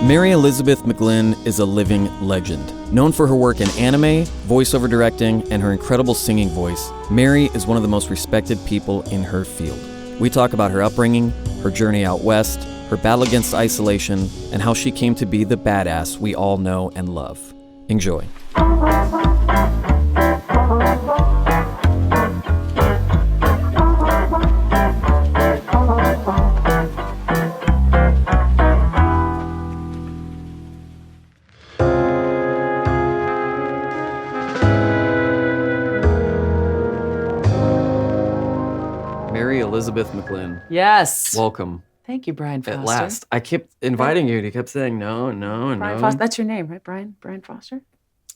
Mary Elizabeth McGlynn is a living legend. Known for her work in anime, voiceover directing, and her incredible singing voice, Mary is one of the most respected people in her field. We talk about her upbringing, her journey out west, her battle against isolation, and how she came to be the badass we all know and love. Enjoy. Mary Elizabeth McGlynn. Yes. Welcome. Thank you, Brian Foster. At last. I kept inviting you and you kept saying no, Brian Foster. That's your name, right, Brian? Brian Foster?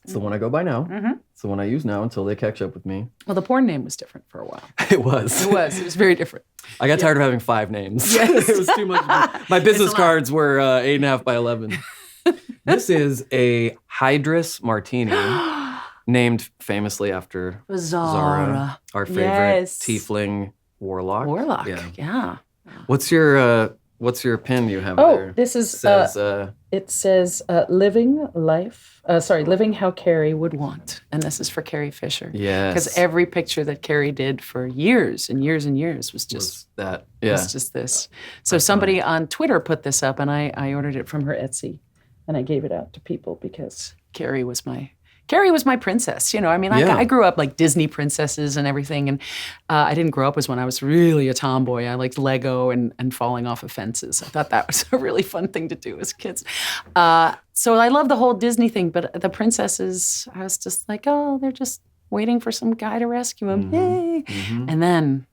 It's the one I go by now. Mm-hmm. It's the one I use now until they catch up with me. Well, the porn name was different for a while. It was. It was very different. I got tired of having 5 names. Yes. It was too much. My business cards were 8.5 by 11. This is a Hydrus Martini named famously after Zara, our favorite tiefling warlock. Yeah. What's your pin you have there? Oh, this is it says living how Carrie would want. And this is for Carrie Fisher. Yes. Because every picture that Carrie did for years and years and years was just that. Yeah. Was just this. So somebody on Twitter put this up and I ordered it from her Etsy and I gave it out to people because Carrie was my princess. You know, I mean, I grew up like Disney princesses and everything. And I didn't grow up as when I was really a tomboy. I liked Lego and falling off of fences. I thought that was a really fun thing to do as kids. So I love the whole Disney thing. But the princesses, I was just like, oh, they're just waiting for some guy to rescue them. Yay. Mm-hmm. And then,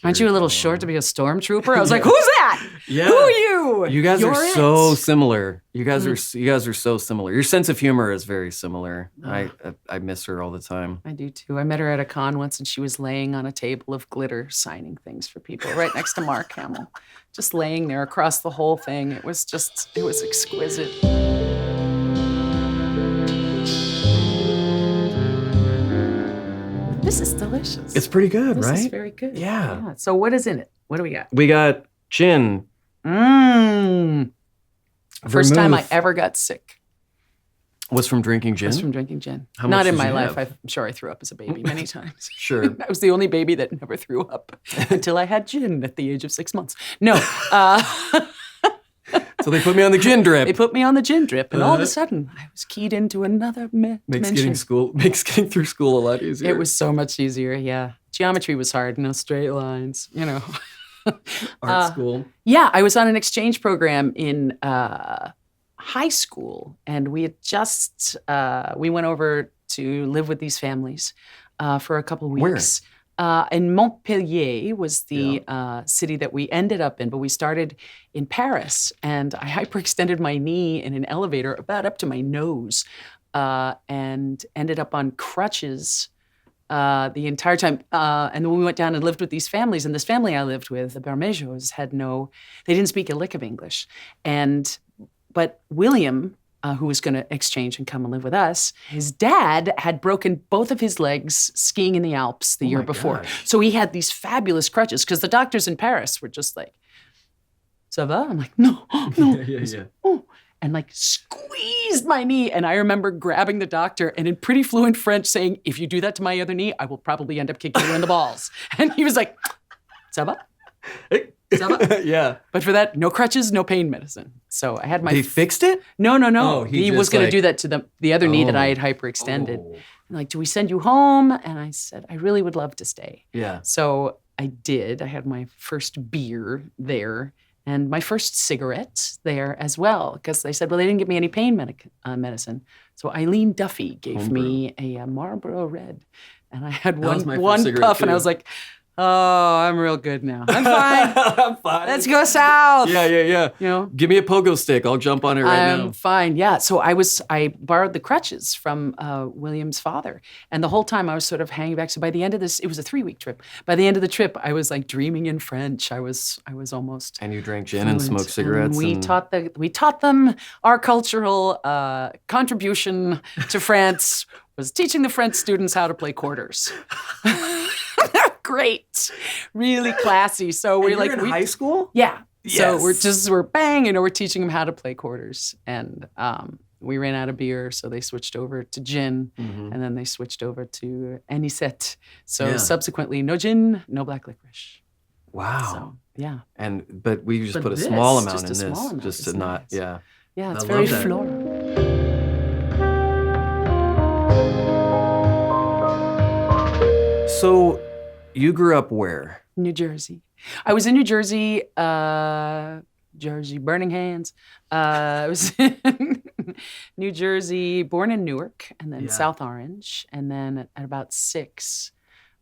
aren't you a little short to be a stormtrooper? I was like, who's that? Yeah. Who are you? You guys are so similar. You guys are so similar. Your sense of humor is very similar. I miss her all the time. I do too. I met her at a con once and she was laying on a table of glitter signing things for people right next to Mark Hamill. Just laying there across the whole thing. It was exquisite. This is delicious. It's pretty good, right? This is very good. Yeah. So what is in it? What do we got? We got gin. First time I ever got sick. Was from drinking gin? Was from drinking gin. How Not much in did my you life. have? I'm sure I threw up as a baby many times. Sure. I was the only baby that never threw up until I had gin at the age of 6 months. No. So they put me on the gin drip. They put me on the gin drip, and all of a sudden, I was keyed into another dimension. Makes getting through school a lot easier. It was so much easier, yeah. Geometry was hard, no straight lines, you know. Art school. Yeah, I was on an exchange program in high school, and we had just, we went over to live with these families for a couple of weeks. Where? And Montpellier was the city that we ended up in, but we started in Paris, and I hyperextended my knee in an elevator about up to my nose, and ended up on crutches the entire time. And then we went down and lived with these families, and this family I lived with, the Bermejos, they didn't speak a lick of English. But William, who was going to exchange and come and live with us, his dad had broken both of his legs skiing in the Alps the year before. Gosh. So he had these fabulous crutches because the doctors in Paris were just like, ça va? I'm like, no. Yeah. Oh. And like squeezed my knee. And I remember grabbing the doctor and in pretty fluent French saying, if you do that to my other knee, I will probably end up kicking you in the balls. And he was like, ça va? Yeah. But for that, no crutches, no pain medicine. So I had my... They fixed it? No. Oh, he was going to do that to the other knee that I had hyperextended. Oh. And like, do we send you home? And I said, I really would love to stay. Yeah. So I did. I had my first beer there and my first cigarette there as well. Because they said, well, they didn't give me any pain medicine. So Eileen Duffy gave me a Marlboro Red. And I had one puff too. And I was like... Oh, I'm real good now. I'm fine. I'm fine. Let's go south. Yeah. You know? Give me a pogo stick. I'll jump on it right now. I'm fine. Yeah. So I borrowed the crutches from William's father. And the whole time I was sort of hanging back. So by the end of this, it was a 3-week trip. By the end of the trip, I was like dreaming in French. I was almost. And you drank gin and smoked cigarettes. And we taught them our cultural contribution to France was teaching the French students how to play quarters. Great, really classy. So we're like in high school? Yeah. So we're bang, we're teaching them how to play quarters. And we ran out of beer, so they switched over to gin, and then they switched over to anisette. So subsequently, no gin, no black licorice. Wow. So, yeah. But we just put a small amount in this, just to not, Yeah, it's very floral. So you grew up where? New Jersey. I was in New Jersey, Jersey, burning hands. I was in New Jersey, born in Newark, and then South Orange. And then at about 6,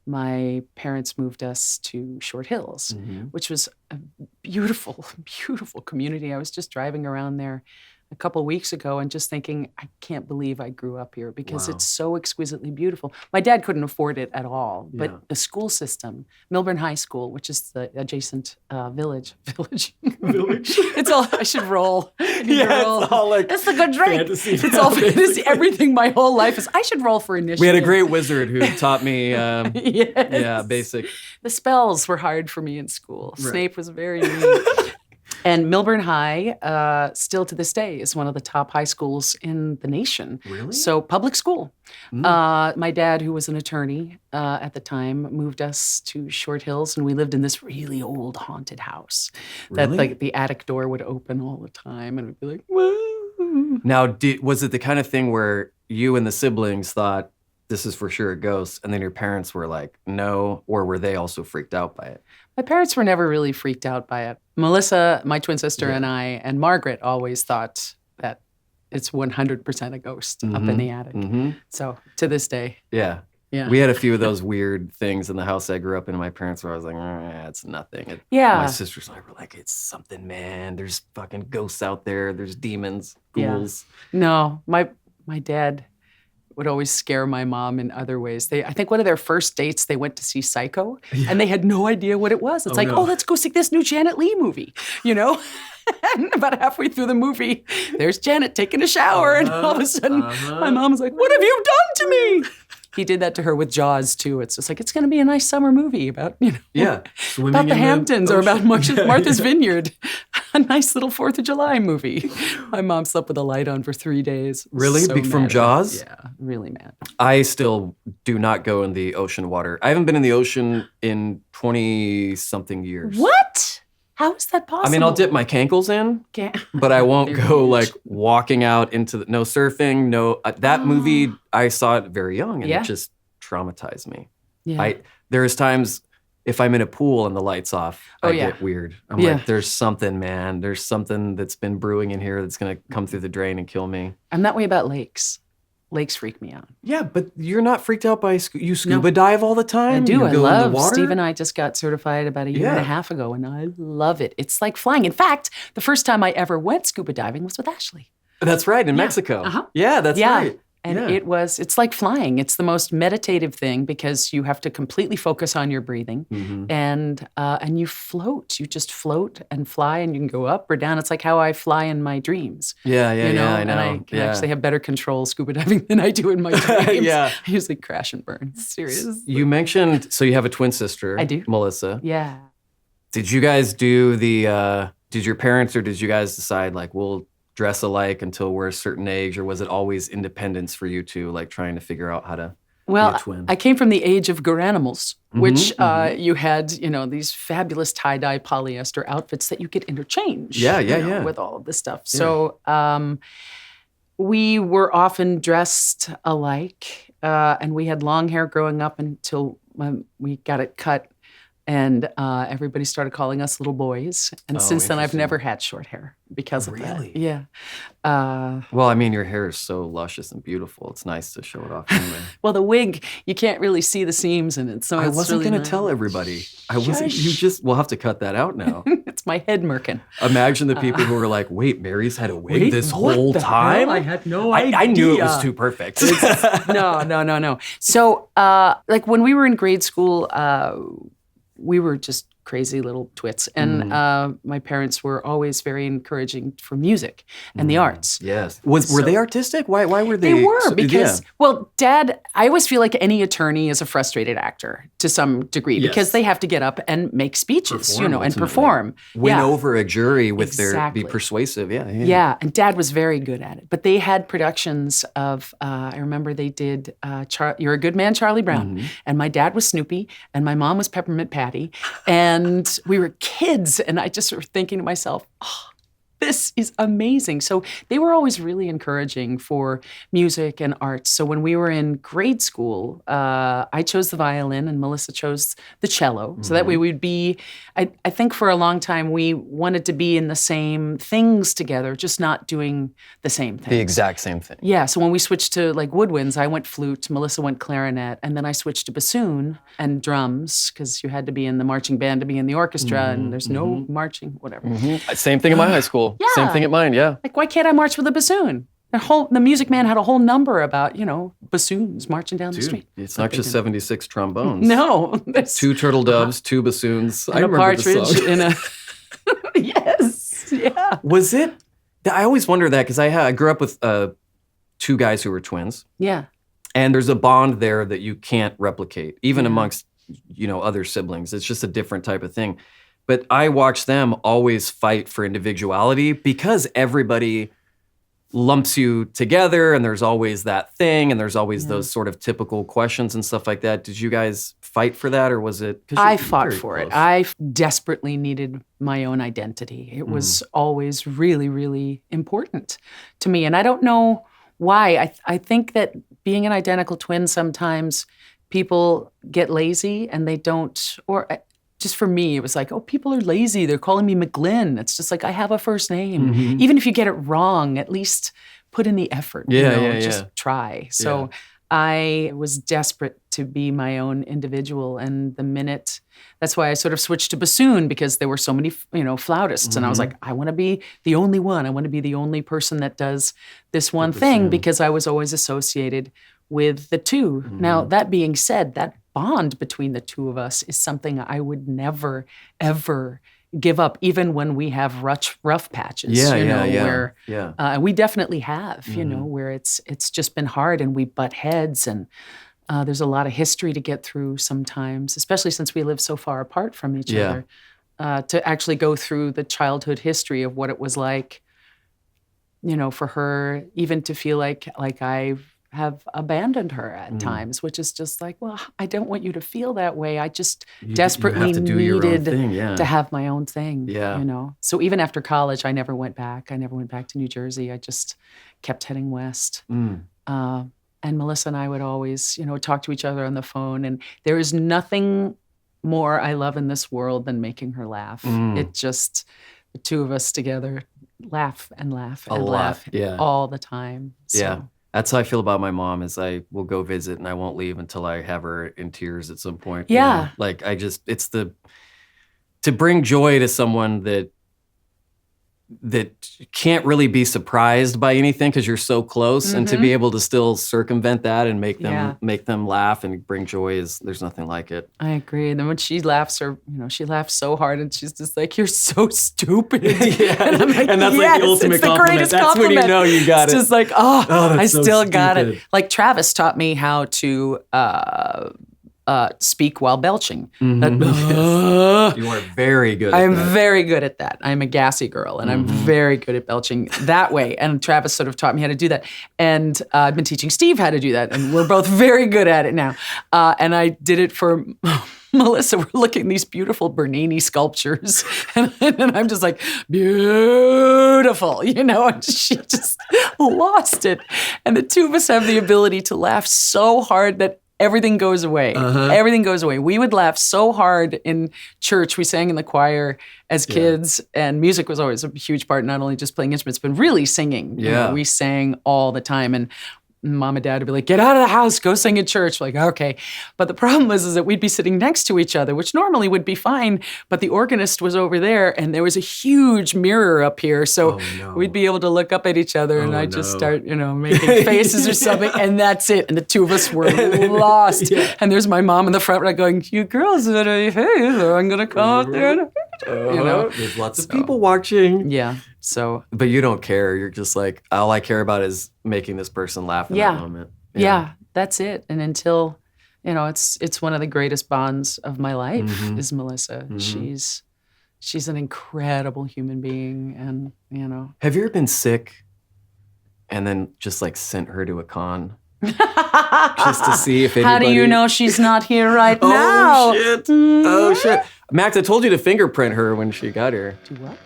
my parents moved us to Short Hills, which was a beautiful, beautiful community. I was just driving around there a couple weeks ago and just thinking, I can't believe I grew up here because it's so exquisitely beautiful. My dad couldn't afford it at all, but the school system, Milburn High School, which is the adjacent village. It's all, I should roll. It's all like it's a good drink. Fantasy it's all fantasy. Everything my whole life is, I should roll for initiative. We had a great wizard who taught me, basic. The spells were hard for me in school. Right. Snape was very mean. And Milburn High, still to this day, is one of the top high schools in the nation. Really? So public school. My dad, who was an attorney at the time, moved us to Short Hills, and we lived in this really old haunted house. That like the attic door would open all the time, and we'd be like, whoa. Now, was it the kind of thing where you and the siblings thought, this is for sure a ghost, and then your parents were like, no, or were they also freaked out by it? My parents were never really freaked out by it. Melissa, my twin sister, and I, and Margaret always thought that it's 100% a ghost up in the attic. So to this day. Yeah. We had a few of those weird things in the house I grew up in, and my parents were always like, it's nothing. And my sisters and I were like, it's something, man. There's fucking ghosts out there. There's demons, ghouls. Yeah. No, my dad would always scare my mom in other ways. I think one of their first dates, they went to see Psycho, and they had no idea what it was. It's let's go see this new Janet Leigh movie, And about halfway through the movie, there's Janet taking a shower, and all of a sudden, my mom was like, "What have you done to me?" He did that to her with Jaws too. It's just like, it's going to be a nice summer movie about about the Hamptons or about Martha's Vineyard. A nice little 4th of July movie. My mom slept with a light on for 3 days. Really? So from Jaws? Yeah, really mad. I still do not go in the ocean water. I haven't been in the ocean in 20-something years. What? How is that possible? I mean, I'll dip my cankles in, but I won't go like walking out into no surfing, no. That movie, I saw it very young, and it just traumatized me. Yeah. There's times if I'm in a pool and the light's off, I get weird. I'm like, there's something, man. There's something that's been brewing in here that's going to come through the drain and kill me. I'm that way about lakes. Lakes freak me out. Yeah, but you're not freaked out by you scuba dive all the time? I do. I love. Steve and I just got certified about a year and a half ago, and I love it. It's like flying. In fact, the first time I ever went scuba diving was with Ashley. That's right, in Mexico. Yeah, that's right. And it's like flying. It's the most meditative thing because you have to completely focus on your breathing, and you float. You just float and fly, and you can go up or down. It's like how I fly in my dreams. I know. And I can actually have better control scuba diving than I do in my dreams. I usually crash and burn. Seriously. You mentioned, so you have a twin sister. I do. Melissa. Yeah. Did you guys do did your parents or did you guys decide like, we'll dress alike until we're a certain age, or was it always independence for you two, like trying to figure out how to be a twin? I came from the age of Garanimals, which you had, these fabulous tie-dye polyester outfits that you could interchange with all of this stuff. So we were often dressed alike, and we had long hair growing up until we got it cut. And everybody started calling us little boys. And since then, I've never had short hair because of that. Yeah. Well, I mean, your hair is so luscious and beautiful. It's nice to show it off anyway. Well, the wig, you can't really see the seams in it. So I wasn't going to tell everybody. We'll have to cut that out now. It's my head merkin. Imagine the people who were like, wait, Mary's had a wig this whole time? I had no idea. I knew it was too perfect. No. So, like when we were in grade school, we were just crazy little twits. And my parents were always very encouraging for music and the arts. Yes. Were they artistic? Why were they? They were because, well, Dad, I always feel like any attorney is a frustrated actor to some degree because they have to get up and make speeches, and perform. Win over a jury with be persuasive. Yeah. And Dad was very good at it. But they had productions of, I remember they did You're a Good Man, Charlie Brown. And my dad was Snoopy and my mom was Peppermint Patty. And we were kids, and I just was thinking to myself, this is amazing. So they were always really encouraging for music and arts. So when we were in grade school, I chose the violin and Melissa chose the cello. So that way we'd be, I think for a long time, we wanted to be in the same things together, just not doing the same thing. The exact same thing. Yeah, so when we switched to like woodwinds, I went flute, Melissa went clarinet, and then I switched to bassoon and drums, because you had to be in the marching band to be in the orchestra, and there's no marching, whatever. Same thing in my high school. Yeah. Same thing at mine, yeah. Like, why can't I march with a bassoon? The Music Man had a whole number about, bassoons marching down the street. It's not just 76 trombones. No. 2 turtle doves, 2 bassoons. And a partridge in a... Yes, yeah. Was it... I always wonder that, because I grew up with 2 guys who were twins. Yeah. And there's a bond there that you can't replicate, even amongst, other siblings. It's just a different type of thing. But I watch them always fight for individuality because everybody lumps you together and there's always that thing and there's always those sort of typical questions and stuff like that. Did you guys fight for that, or was it? I fought for it. I desperately needed my own identity. It was always really, really important to me. And I don't know why. I think that being an identical twin, sometimes people get lazy and they don't, or just for me, it was like, people are lazy. They're calling me McGlynn. It's just like, I have a first name. Even if you get it wrong, at least put in the effort. Just try. So I was desperate to be my own individual. And that's why I sort of switched to bassoon, because there were so many, flautists. And I was like, I want to be the only one. I want to be the only person that does this one thing, because I was always associated with the two. Now, that being said, that bond between the two of us is something I would never, ever give up, even when we have rough patches, where we definitely have, where it's just been hard and we butt heads, and there's a lot of history to get through sometimes, especially since we live so far apart from each other, to actually go through the childhood history of what it was like, for her, even to feel like I have abandoned her at times, which is just like, well, I don't want you to feel that way. I just desperately needed to have my own thing, So even after college, I never went back. I never went back to New Jersey. I just kept heading west. And Melissa and I would always, talk to each other on the phone. And there is nothing more I love in this world than making her laugh. It just, the two of us together, laugh and laugh and laugh all the time. So. Yeah. That's how I feel about my mom, is I will go visit and I won't leave until I have her in tears at some point. Yeah. Like it's to bring joy to someone that can't really be surprised by anything because you're so close, and to be able to still circumvent that and make them laugh and bring joy, there's nothing like it. I agree. And then when she laughs, she laughs so hard and she's just like, you're so stupid. And I'm like, and that's like the ultimate compliment. That's when you know you got it. It's just like, I still got it. Like Travis taught me how to speak while belching. You are very good at that. I'm very good at that. I'm a gassy girl, and I'm very good at belching that way. And Travis sort of taught me how to do that. And I've been teaching Steve how to do that, and we're both very good at it now. And I did it for Melissa. We're looking at these beautiful Bernini sculptures, and I'm just like, beautiful, and she just lost it. And the two of us have the ability to laugh so hard that everything goes away. Everything goes away. We would laugh so hard in church. We sang in the choir as kids, and music was always a huge part, not only just playing instruments, but really singing. We sang all the time. And mom and dad would be like, get out of the house, go sing at church. Like, okay. But the problem was is that we'd be sitting next to each other, which normally would be fine. But the organist was over there and there was a huge mirror up here. So we'd be able to look up at each other and I'd just start, making faces or something. And that's it. And the two of us were lost. And there's my mom in the front going, you girls, what are you saying? I'm going to come out there. There's lots of people watching. Yeah. So, but you don't care. You're just like, all I care about is making this person laugh in that moment. Yeah, that's it. And until, it's one of the greatest bonds of my life is Melissa. She's an incredible human being, and Have you ever been sick, and then just like sent her to a con, just to see if anybody? How do you know she's not here right now? Oh shit! Oh shit! Max, I told you to fingerprint her when she got here. Do what?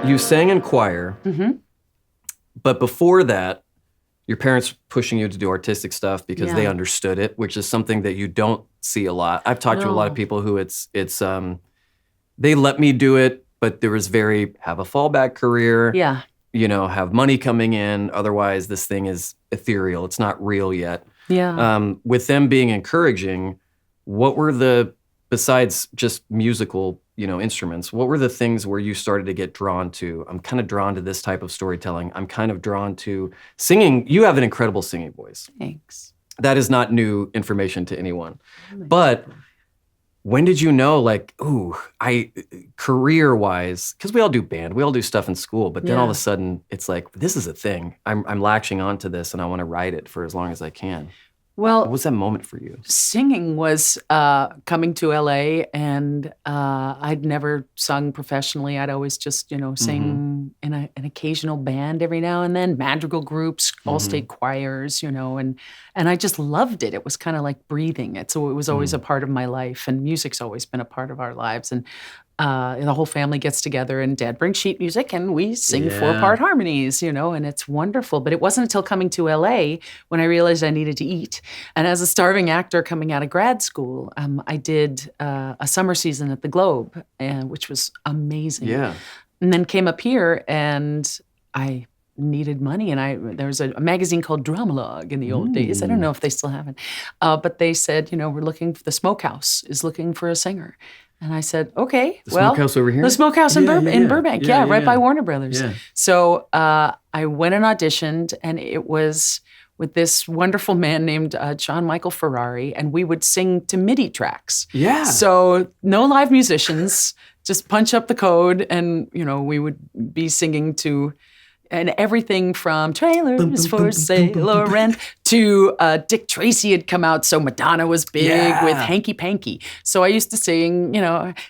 You sang in choir, but before that, your parents pushing you to do artistic stuff because they understood it, which is something that you don't see a lot. I've talked to a lot of people who they let me do it, but there was have a fallback career. Yeah. Have money coming in. Otherwise, this thing is ethereal. It's not real yet. Yeah. With them being encouraging, what were besides just musical instruments, what were the things where you started to get drawn to? I'm kind of drawn to this type of storytelling. I'm kind of drawn to singing. You have an incredible singing voice. Thanks. That is not new information to anyone. But when did you know, career-wise, because we all do band, we all do stuff in school, but then all of a sudden it's like, this is a thing. I'm latching onto this and I want to ride it for as long as I can. Well, what was that moment for you? Singing was coming to LA, and I'd never sung professionally. I'd always just, sing in an occasional band every now and then, madrigal groups, all-state choirs, and I just loved it. It was kind of like breathing. So it was always a part of my life, and music's always been a part of our lives. And the whole family gets together and Dad brings sheet music and we sing 4-part harmonies, and it's wonderful. But it wasn't until coming to LA when I realized I needed to eat. And as a starving actor coming out of grad school, I did a summer season at the Globe, which was amazing. Yeah. And then came up here and I needed money. And there was a magazine called Dramalogue in the old days. I don't know if they still have it. But they said, we're looking for the Smokehouse is looking for a singer. And I said, okay, the Smokehouse over here? The Smokehouse in Burbank. Yeah, right by Warner Brothers. Yeah. So I went and auditioned, and it was with this wonderful man named John Michael Ferrari, and we would sing to MIDI tracks. Yeah. So no live musicians, just punch up the code, and, we would be singing to... And everything from Trailers for Sale or Rent to Dick Tracy had come out, so Madonna was big with Hanky Panky. So I used to sing,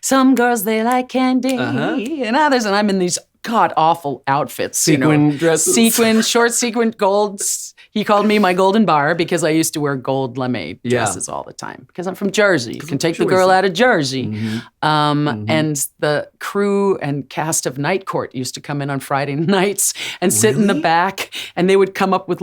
some girls they like candy and others, and I'm in these god-awful outfits. Sequin dresses. Short sequin golds. He called me my golden bar because I used to wear gold lame dresses all the time because I'm from Jersey. You can take the girl out of Jersey. And the crew and cast of Night Court used to come in on Friday nights and sit in the back, and they would come up with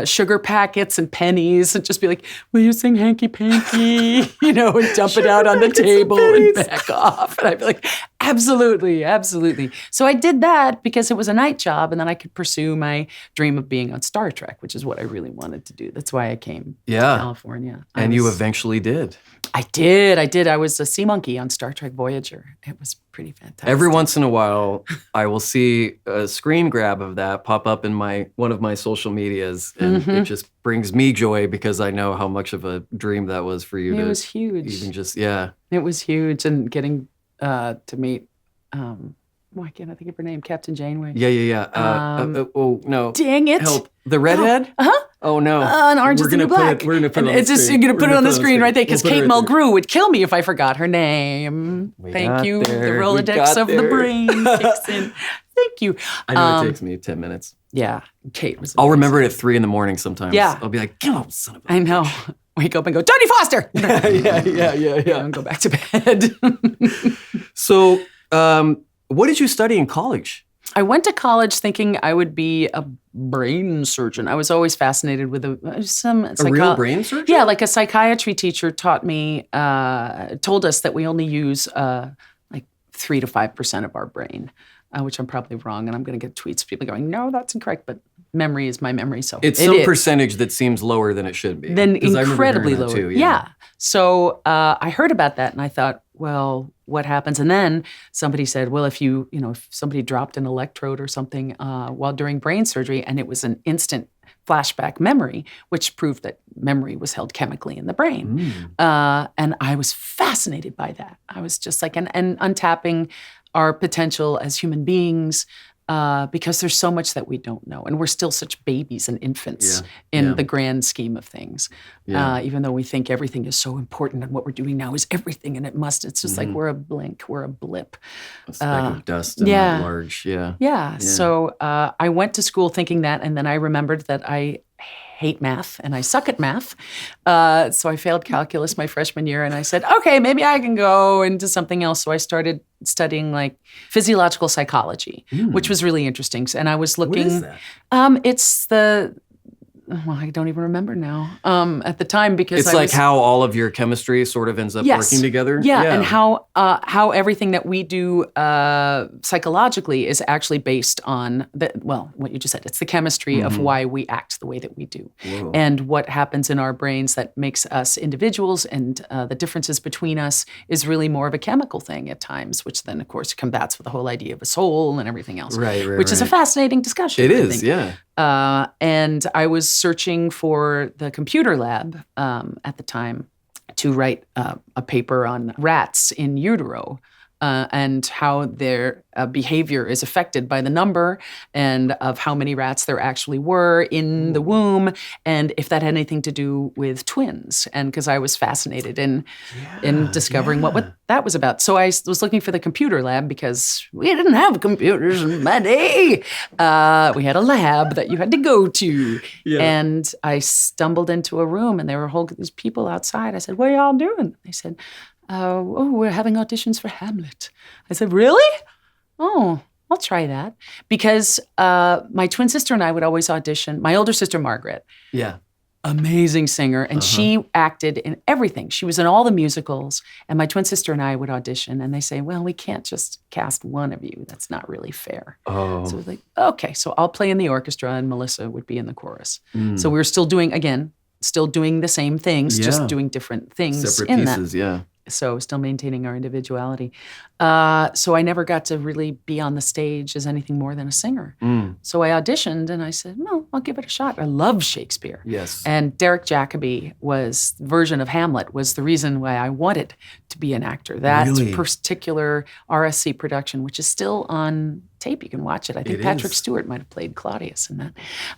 sugar packets and pennies and just be like, will you sing Hanky Panky? And dump it out on the table and back off. And I'd be like, absolutely, absolutely. So I did that because it was a night job, and then I could pursue my dream of being on Star Trek, which is what I really wanted to do. That's why I came to California. And you eventually did. I did. I was a sea monkey on Star Trek Voyager. It was pretty fantastic. Every once in a while, I will see a screen grab of that pop up in one of my social medias, and it just brings me joy because I know how much of a dream that was for you. It was huge. Even just, It was huge, and getting to meet, why can't I think of her name? Captain Janeway. Yeah. Oh, no. Dang it. Help. The redhead? Oh, no. And Orange is the New Black. We're going to put it on the screen. You're going to put it on the screen right there because Kate Mulgrew would kill me if I forgot her name. Thank you. The Rolodex of the brain kicks in. Thank you. I know it takes me 10 minutes. Yeah. Kate was amazing. I'll remember it at 3 a.m. sometimes. Yeah. I'll be like, oh, son of a... I know. Wake up and go, Jodie Foster! Yeah. And go back to bed. So, what did you study in college? I went to college thinking I would be a brain surgeon. I was always fascinated with a real brain surgeon? Yeah, like a psychiatry teacher told us that we only use 3 to 5% of our brain. which I'm probably wrong, and I'm going to get tweets, people going, no, that's incorrect, but memory is my memory, so it's some percentage that seems lower than it should be. Then incredibly lower. Too, yeah. So I heard about that, and I thought, well, what happens? And then somebody said, well, if somebody dropped an electrode or something while during brain surgery, and it was an instant flashback memory, which proved that memory was held chemically in the brain. And I was fascinated by that. I was just like, and untapping our potential as human beings, because there's so much that we don't know. And we're still such babies and infants in the grand scheme of things. Even though we think everything is so important and what we're doing now is everything and it's just like we're a blink, we're a blip. A speck of dust in that large, Yeah. So I went to school thinking that, and then I remembered that I hate math and I suck at math. So I failed calculus my freshman year, and I said, okay, maybe I can go into something else. So I started studying like physiological psychology, which was really interesting. And I was looking. What is that? It's I don't even remember now at the time, because it's how all of your chemistry sort of ends up working together. Yeah, and how everything that we do psychologically is actually based on what you just said. It's the chemistry of why we act the way that we do. Whoa. And what happens in our brains that makes us individuals, and the differences between us is really more of a chemical thing at times, which then, of course, combats with the whole idea of a soul and everything else, which is a fascinating discussion. It is, yeah. And I was searching for the computer lab at the time to write a paper on rats in utero and how their behavior is affected by the number and of how many rats there actually were in the womb, and if that had anything to do with twins. And because I was fascinated in discovering what that was about. So I was looking for the computer lab because we didn't have computers in my day. We had a lab that you had to go to. Yeah. And I stumbled into a room, and there were these people outside. I said, what are y'all doing? They said, we're having auditions for Hamlet. I said, really? Oh, I'll try that. Because my twin sister and I would always audition. My older sister, Margaret. Yeah. Amazing singer. And she acted in everything. She was in all the musicals. And my twin sister and I would audition. And they say, well, we can't just cast one of you. That's not really fair. Oh. So we're like, okay, so I'll play in the orchestra and Melissa would be in the chorus. So we were still doing the same things, just doing different things. Separate pieces, yeah. So still maintaining our individuality. So I never got to really be on the stage as anything more than a singer. So I auditioned, and I said, no, I'll give it a shot. I love Shakespeare. Yes. And Derek Jacobi version of Hamlet was the reason why I wanted to be an actor. That particular RSC production, which is still on tape. You can watch it. I think Patrick Stewart might have played Claudius in that.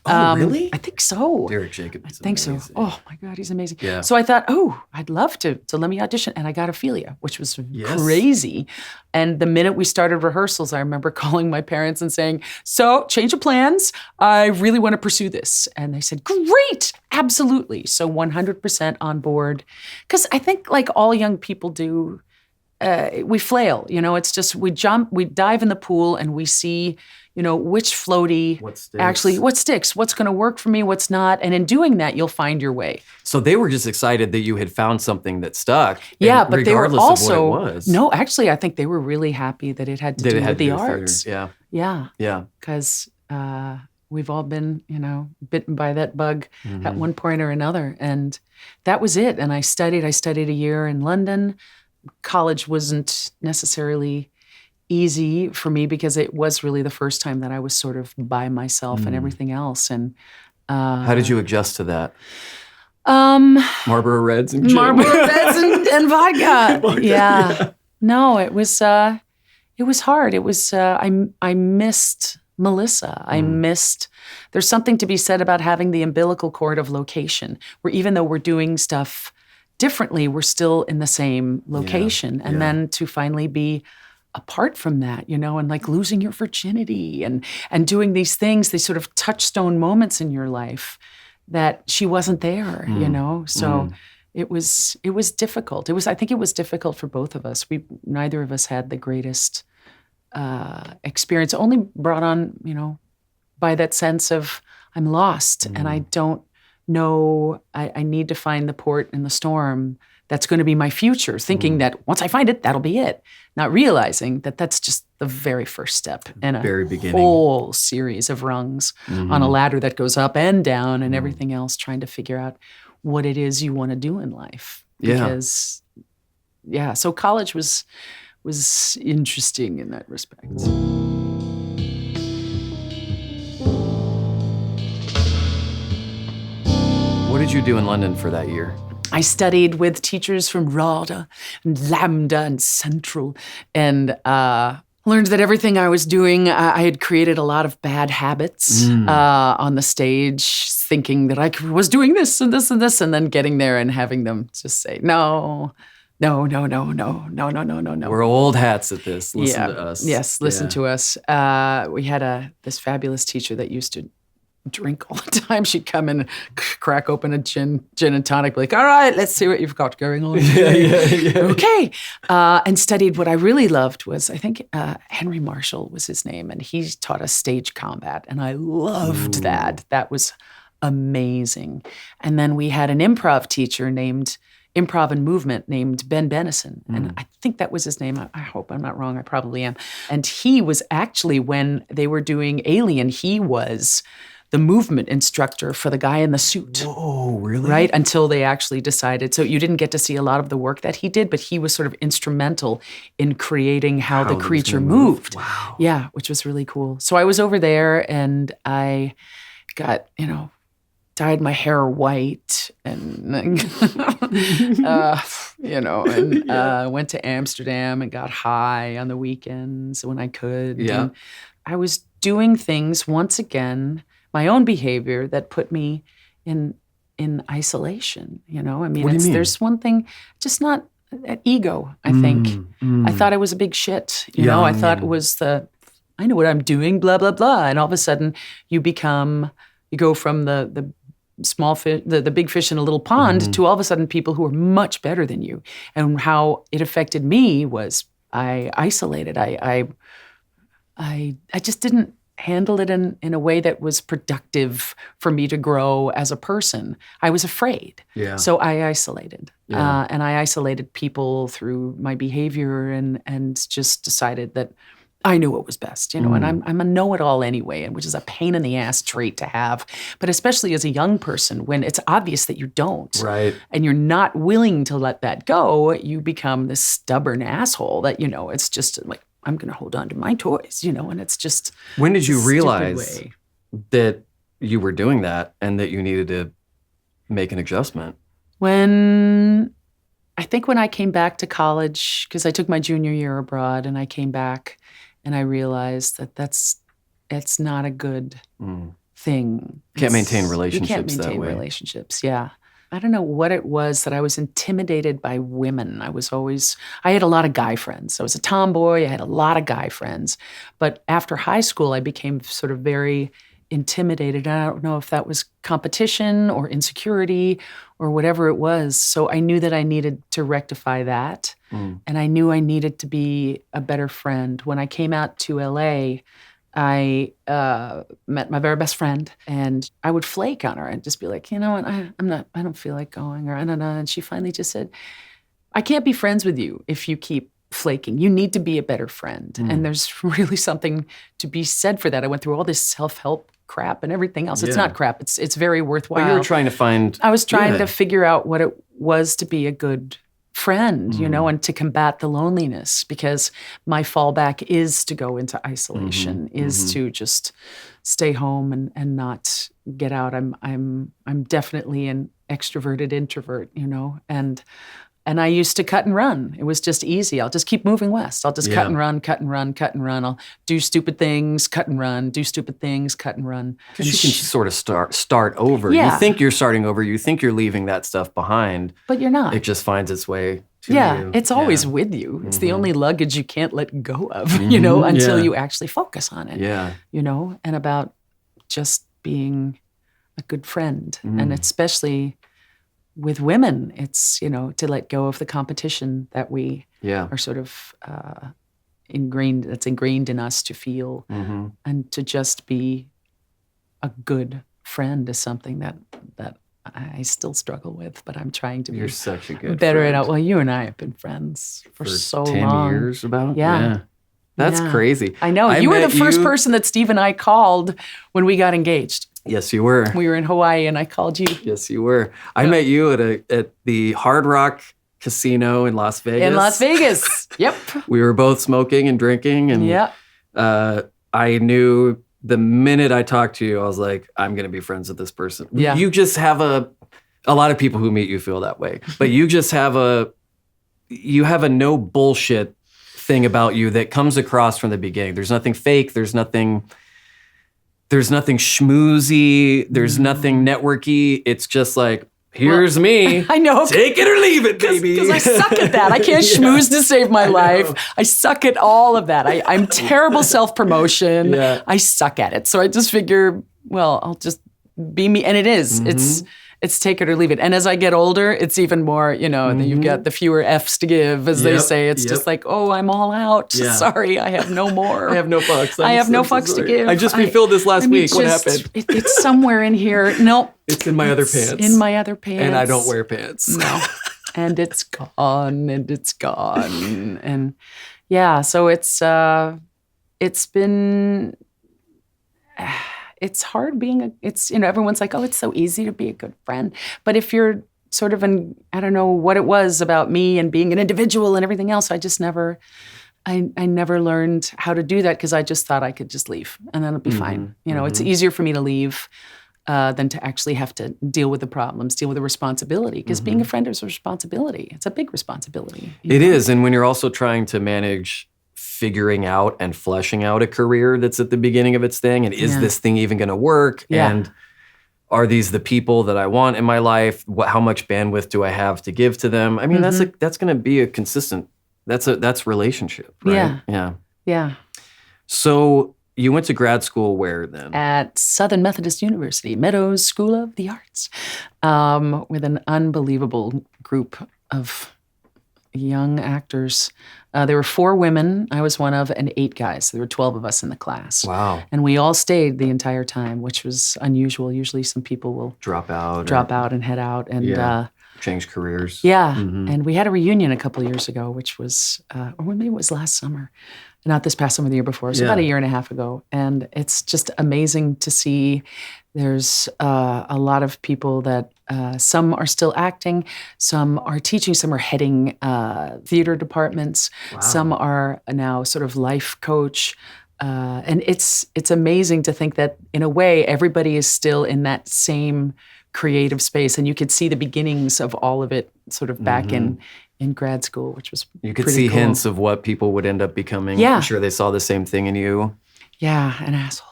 Oh, really? I think so. Derek Jacobi. I think so. Oh, my God, he's amazing. Yeah. So I thought, I'd love to. So let me audition. And I got Ophelia, which was crazy. And the minute we started rehearsals, I remember calling my parents and saying, so change of plans. I really want to pursue this. And they said, great, absolutely. So 100% on board. Because I think like all young people do, we flail, it's just, we dive in the pool and we see, which floaty what sticks, what's going to work for me, what's not. And in doing that, you'll find your way. So they were just excited that you had found something that stuck. Yeah, but they were also, of what it was. No, actually, I think they were really happy that it had to do with the arts. Yeah. Yeah. Yeah. Because we've all been, bitten by that bug at one point or another. And that was it. And I studied a year in London. College wasn't necessarily easy for me because it was really the first time that I was sort of by myself and everything else. And how did you adjust to that? Marlboro Reds and and vodka. Yeah. No, it was hard. It was I missed Melissa. I missed. There's something to be said about having the umbilical cord of location, where even though we're doing stuff differently, we're still in the same location. And then to finally be apart from that, and like losing your virginity and doing these things, these sort of touchstone moments in your life that she wasn't there, So it was difficult. I think it was difficult for both of us. Neither of us had the greatest experience, only brought on, by that sense of I'm lost and I don't know, I need to find the port in the storm that's going to be my future, thinking that once I find it, that'll be it. Not realizing that that's just the very first step in a whole series of rungs on a ladder that goes up and down and everything else, trying to figure out what it is you want to do in life. Because, so college was interesting in that respect. What did you do in London for that year? I studied with teachers from RADA and Lambda and Central, and learned that everything I was doing, I had created a lot of bad habits on the stage, thinking that I was doing this and this and this, and then getting there and having them just say, no. We're old hats at this. Listen to us. Yes, listen to us. We had this fabulous teacher that used to drink all the time. She'd come in and crack open a gin and tonic, be like, all right, let's see what you've got going on. Okay. And studied what I really loved was, I think Henry Marshall was his name, and he taught us stage combat, and I loved that. That was amazing. And then we had an improv teacher improv and movement named Ben Benison. And I think that was his name. I hope I'm not wrong. I probably am. And he was actually, when they were doing Alien, he was the movement instructor for the guy in the suit. Whoa, really? Right? Until they actually decided. So you didn't get to see a lot of the work that he did, but he was sort of instrumental in creating how the creature moved. Wow. Yeah, which was really cool. So I was over there and I got, dyed my hair white and, went to Amsterdam and got high on the weekends when I could. Yeah. And I was doing things, once again, my own behavior that put me in isolation, there's one thing, just not ego, I think. I thought I was a big shit, I thought it was I know what I'm doing, blah, blah, blah. And all of a sudden you go from the small fish, the big fish in a little pond to all of a sudden people who are much better than you. And how it affected me was I isolated. I just didn't handle it in a way that was productive for me to grow as a person. I was afraid. Yeah. So I isolated. Yeah. And I isolated people through my behavior and just decided that I knew what was best, and I'm a know-it-all anyway, and which is a pain in the ass trait to have. But especially as a young person, when it's obvious that you don't, right, and you're not willing to let that go, you become this stubborn asshole that, it's just like, I'm going to hold on to my toys, and it's just. When did you realize that you were doing that and that you needed to make an adjustment? I think when I came back to college, because I took my junior year abroad, and I came back and I realized that it's not a good thing. Can't maintain relationships that way. You can't maintain relationships, yeah. I don't know what it was that I was intimidated by women. I had a lot of guy friends. I was a tomboy. I had a lot of guy friends. But after high school, I became sort of very intimidated. I don't know if that was competition or insecurity or whatever it was. So I knew that I needed to rectify that. And I knew I needed to be a better friend. When I came out to LA, I met my very best friend, and I would flake on her and just be like, you know what, I don't feel like going, or I don't know. And she finally just said, I can't be friends with you if you keep flaking. You need to be a better friend. And there's really something to be said for that. I went through all this self-help crap and everything else. It's not crap. It's very worthwhile. But you were trying to find. I was trying to figure out what it was to be a good friend, and to combat the loneliness, because my fallback is to go into isolation, is to just stay home and not get out. I'm definitely an extroverted introvert, and I used to cut and run. It was just easy. I'll just keep moving west. I'll just cut and run, cut and run, cut and run. I'll do stupid things, cut and run, do stupid things, cut and run. Because you can sort of start over. Yeah. You think you're starting over. You think you're leaving that stuff behind. But you're not. It just finds its way to you. It's always with you. It's the only luggage you can't let go of, until you actually focus on it. Yeah. And about just being a good friend. And especially with women, it's, to let go of the competition that we are sort of ingrained in us to feel, and to just be a good friend is something that I still struggle with, but I'm trying to You're be such a good better friend. at it. Well, you and I have been friends for so 10 long. years about? Yeah. That's crazy. I know. You were the first person that Steve and I called when we got engaged. Yes, you were. We were in Hawaii and I called you. Yes, you were. I met you at the Hard Rock Casino in Las Vegas. In Las Vegas. Yep. We were both smoking and drinking. And I knew the minute I talked to you, I was like, I'm going to be friends with this person. Yeah. You just have a lot of people who meet you feel that way. But you just have a no bullshit thing about you that comes across from the beginning. There's nothing fake. There's nothing schmoozy. There's nothing networky. It's just like, here's me. I know. Take it or leave it, baby. Because I suck at that. I can't schmooze to save my life. I suck at all of that. I'm terrible self-promotion. Yeah. I suck at it. So I just figure, well, I'll just be me. And it is. It's take it or leave it. And as I get older, it's even more, you've got the fewer F's to give, as they say. It's just like, oh, I'm all out. Yeah. Sorry, I have no more. I have no fucks. I have no fucks to give. I just refilled this last week. What happened? It's somewhere in here. Nope. It's in my other pants. In my other pants. And I don't wear pants. No. And it's gone. And it's gone. And yeah, so it's been... It's hard being everyone's like, oh, it's so easy to be a good friend. But if you're sort of I don't know what it was about me and being an individual and everything else, I just never, I never learned how to do that because I just thought I could just leave and then it'll be fine. It's easier for me to leave than to actually have to deal with the problems, deal with the responsibility. Because being a friend is a responsibility. It's a big responsibility. It is. And when you're also trying to manage figuring out and fleshing out a career that's at the beginning of its thing. And is this thing even going to work? Yeah. And are these the people that I want in my life? How much bandwidth do I have to give to them? I mean, that's going to be a consistent, that's relationship, right? Yeah. So you went to grad school where then? At Southern Methodist University, Meadows School of the Arts, with an unbelievable group of young actors. There were 4 women, I was one of, and 8 guys. There were 12 of us in the class. Wow. And we all stayed the entire time, which was unusual. Usually some people will drop out and head out. And change careers. Yeah. Mm-hmm. And we had a reunion a couple of years ago, which was, or maybe it was last summer. Not this past summer, the year before. So about a year and a half ago. And it's just amazing to see. There's a lot of people that some are still acting, some are teaching, some are heading theater departments, some are now sort of life coach. And it's amazing to think that in a way, everybody is still in that same creative space. And you could see the beginnings of all of it sort of back in grad school, which was You could see cool. hints of what people would end up becoming. Yeah. I'm sure they saw the same thing in you. Yeah, an asshole.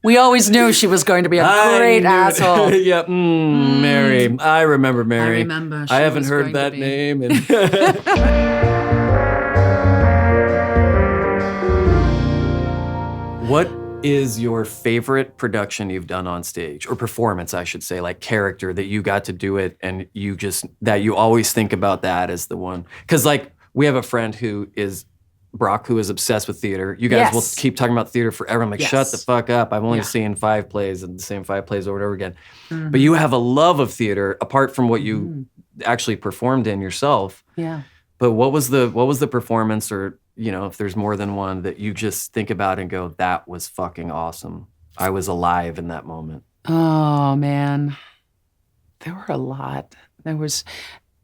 We always knew she was going to be a great asshole. Yep, Mary. I remember Mary. I remember. I haven't heard that name. What is your favorite production you've done on stage, or performance, I should say, like character that you got to do it and that you always think about that as the one? Because like we have a friend who is Brock, who is obsessed with theater. You guys will keep talking about theater forever. I'm like, shut the fuck up. I've only seen 5 plays and the same 5 plays over and over again. Mm-hmm. But you have a love of theater apart from what you actually performed in yourself. Yeah. But what was the performance, or if there's more than one, that you just think about and go, that was fucking awesome. I was alive in that moment. Oh man, there were a lot.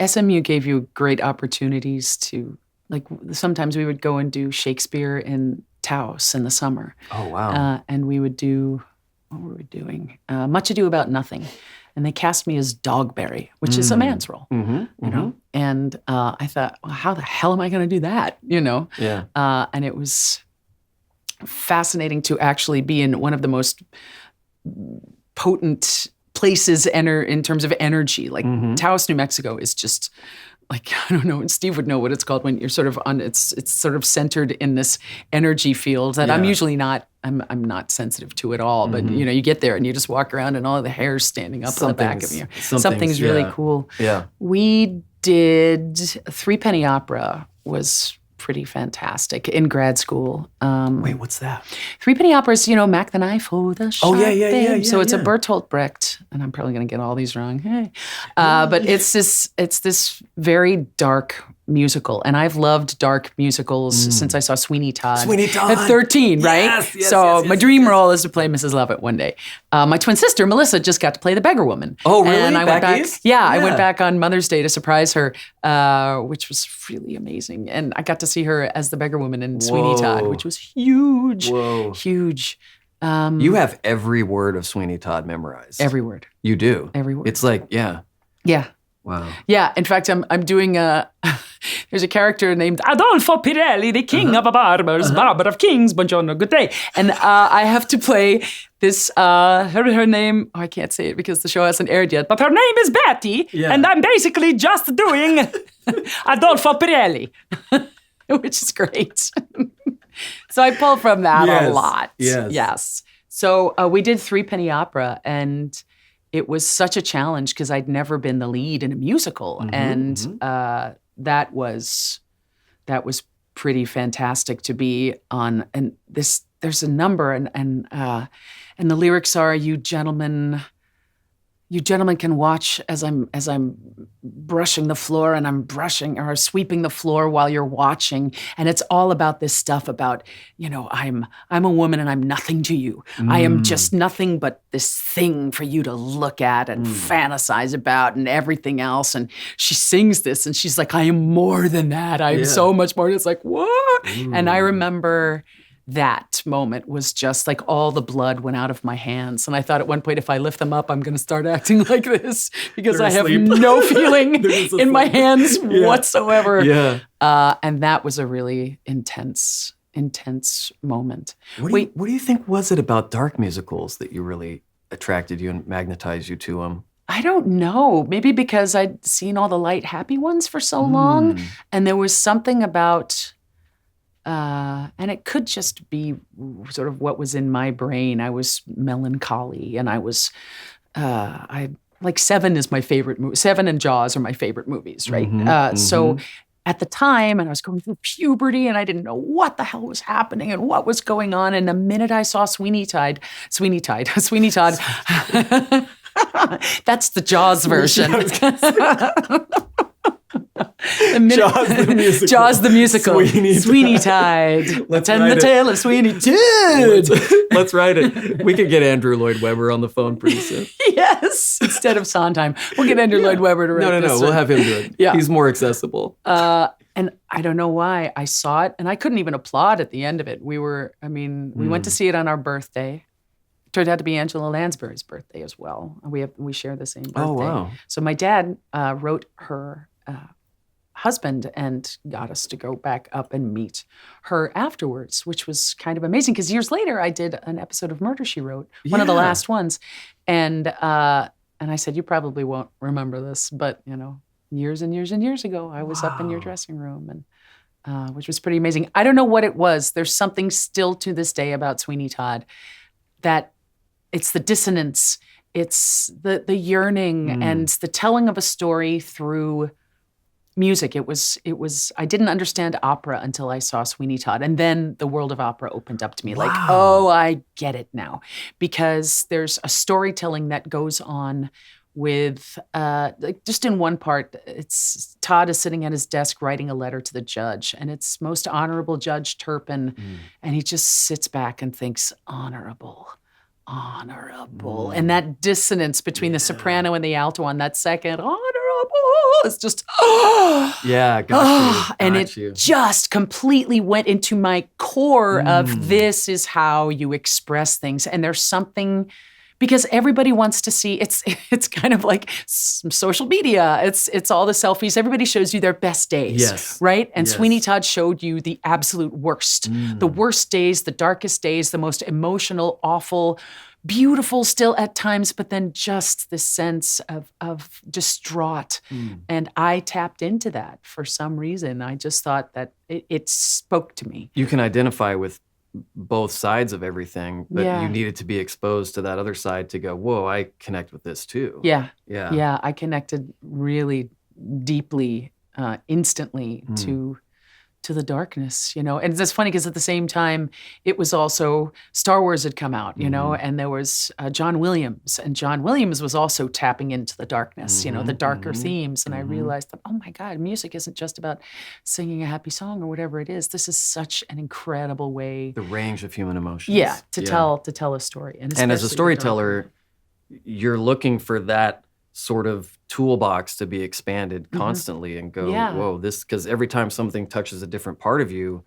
SMU gave you great opportunities to. Like sometimes we would go and do Shakespeare in Taos in the summer. Oh, wow. And we would do, what were we doing? Much Ado About Nothing. And they cast me as Dogberry, which is a man's role, you know? And I thought, well, how the hell am I going to do that, Yeah. And it was fascinating to actually be in one of the most potent places in terms of energy. Like Taos, New Mexico is just... like, I don't know, and Steve would know what it's called when you're sort of it's sort of centered in this energy field that I'm usually not, I'm not sensitive to at all. But, you get there and you just walk around and all the hair's standing up on the back of you. Something's really cool. Yeah. We did Three Penny Opera was pretty fantastic in grad school. Wait, what's that? Three Penny Operas, Mac the Knife, oh, the sharp babe. So it's a Bertolt Brecht, and I'm probably going to get all these wrong. Hey. But it's this very dark musical, and I've loved dark musicals since I saw Sweeney Todd. At 13, right? Yes, my dream role is to play Mrs. Lovett one day. My twin sister, Melissa, just got to play the beggar woman. Oh, really? And I went back. Yeah, I went back on Mother's Day to surprise her, which was really amazing. And I got to see her as the beggar woman in Sweeney Todd, which was huge. Whoa. Huge. You have every word of Sweeney Todd memorized. Every word. You do? Every word. It's like, yeah. Yeah. Wow. Yeah. In fact, I'm doing there's a character named Adolfo Pirelli, the king of barbers, barber of kings, buongiorno, good day. And I have to play this, her name, I can't say it because the show hasn't aired yet, but her name is Betty, and I'm basically just doing Adolfo Pirelli, which is great. So I pull from that a lot. Yes. So we did Three Penny Opera, and it was such a challenge because I'd never been the lead in a musical, and that was pretty fantastic to be on. And there's a number, and the lyrics are, you gentlemen can watch as I'm brushing the floor, and I'm brushing or sweeping the floor while you're watching. And it's all about this stuff about, I'm a woman and I'm nothing to you. I am just nothing but this thing for you to look at and fantasize about and everything else. And she sings this and she's like, I am more than that. I am so much more. And it's like, what? And I remember that moment was just like all the blood went out of my hands. And I thought at one point, if I lift them up, I'm going to start acting like this because I have no feeling in my hands whatsoever. Yeah. And that was a really intense moment. What do you think was it about dark musicals that you really attracted you and magnetized you to them? I don't know. Maybe because I'd seen all the light, happy ones for so long. And there was something about... and it could just be sort of what was in my brain. I was melancholy, and I was, like Seven is my favorite movie. Seven and Jaws are my favorite movies, right? So at the time, and I was going through puberty, and I didn't know what the hell was happening and what was going on. And the minute I saw Sweeney Todd, that's the Jaws version. Jaws the musical. Sweeney Todd. The tale of Sweeney Todd. Let's write it. We could get Andrew Lloyd Webber on the phone pretty soon. Yes, instead of Sondheim, we'll get Andrew Lloyd Webber to write this. No, we'll have him do it. Yeah, he's more accessible. And I don't know why I saw it, and I couldn't even applaud at the end of it. We went to see it on our birthday. It turned out to be Angela Lansbury's birthday as well. We share the same birthday. Oh wow! So my dad wrote her husband and got us to go back up and meet her afterwards, which was kind of amazing because years later I did an episode of Murder, She Wrote, one of the last ones. And I said, you probably won't remember this, but years and years and years ago, I was up in your dressing room, and which was pretty amazing. I don't know what it was. There's something still to this day about Sweeney Todd that it's the dissonance, it's the yearning and the telling of a story through music. It was I didn't understand opera until I saw Sweeney Todd, and then the world of opera opened up to me. Like, oh, I get it now, because there's a storytelling that goes on with like just in one part, it's Todd is sitting at his desk writing a letter to the judge, and it's Most Honorable Judge Turpin, and he just sits back and thinks, honorable. And that dissonance between the soprano and the alto on that second, honorable, is just, and it just completely went into my core of this is how you express things. And there's something, because everybody wants to see, it's kind of like social media. It's all the selfies. Everybody shows you their best days, right? And Sweeney Todd showed you the absolute worst. The worst days, the darkest days, the most emotional, awful, beautiful still at times, but then just the sense of distraught. And I tapped into that for some reason. I just thought that it spoke to me. You can identify with both sides of everything, but you needed to be exposed to that other side to go, whoa, I connect with this too. Yeah. I connected really deeply, instantly to to the darkness, you know. And it's funny because at the same time, it was also Star Wars had come out, you know, and there was John Williams. And John Williams was also tapping into the darkness, you know, the darker themes. And I realized that, oh my God, music isn't just about singing a happy song or whatever it is. This is such an incredible way. The range of human emotions. Yeah, to tell a story. And as a storyteller, you're looking for that sort of toolbox to be expanded constantly and go, whoa, this, because every time something touches a different part of you,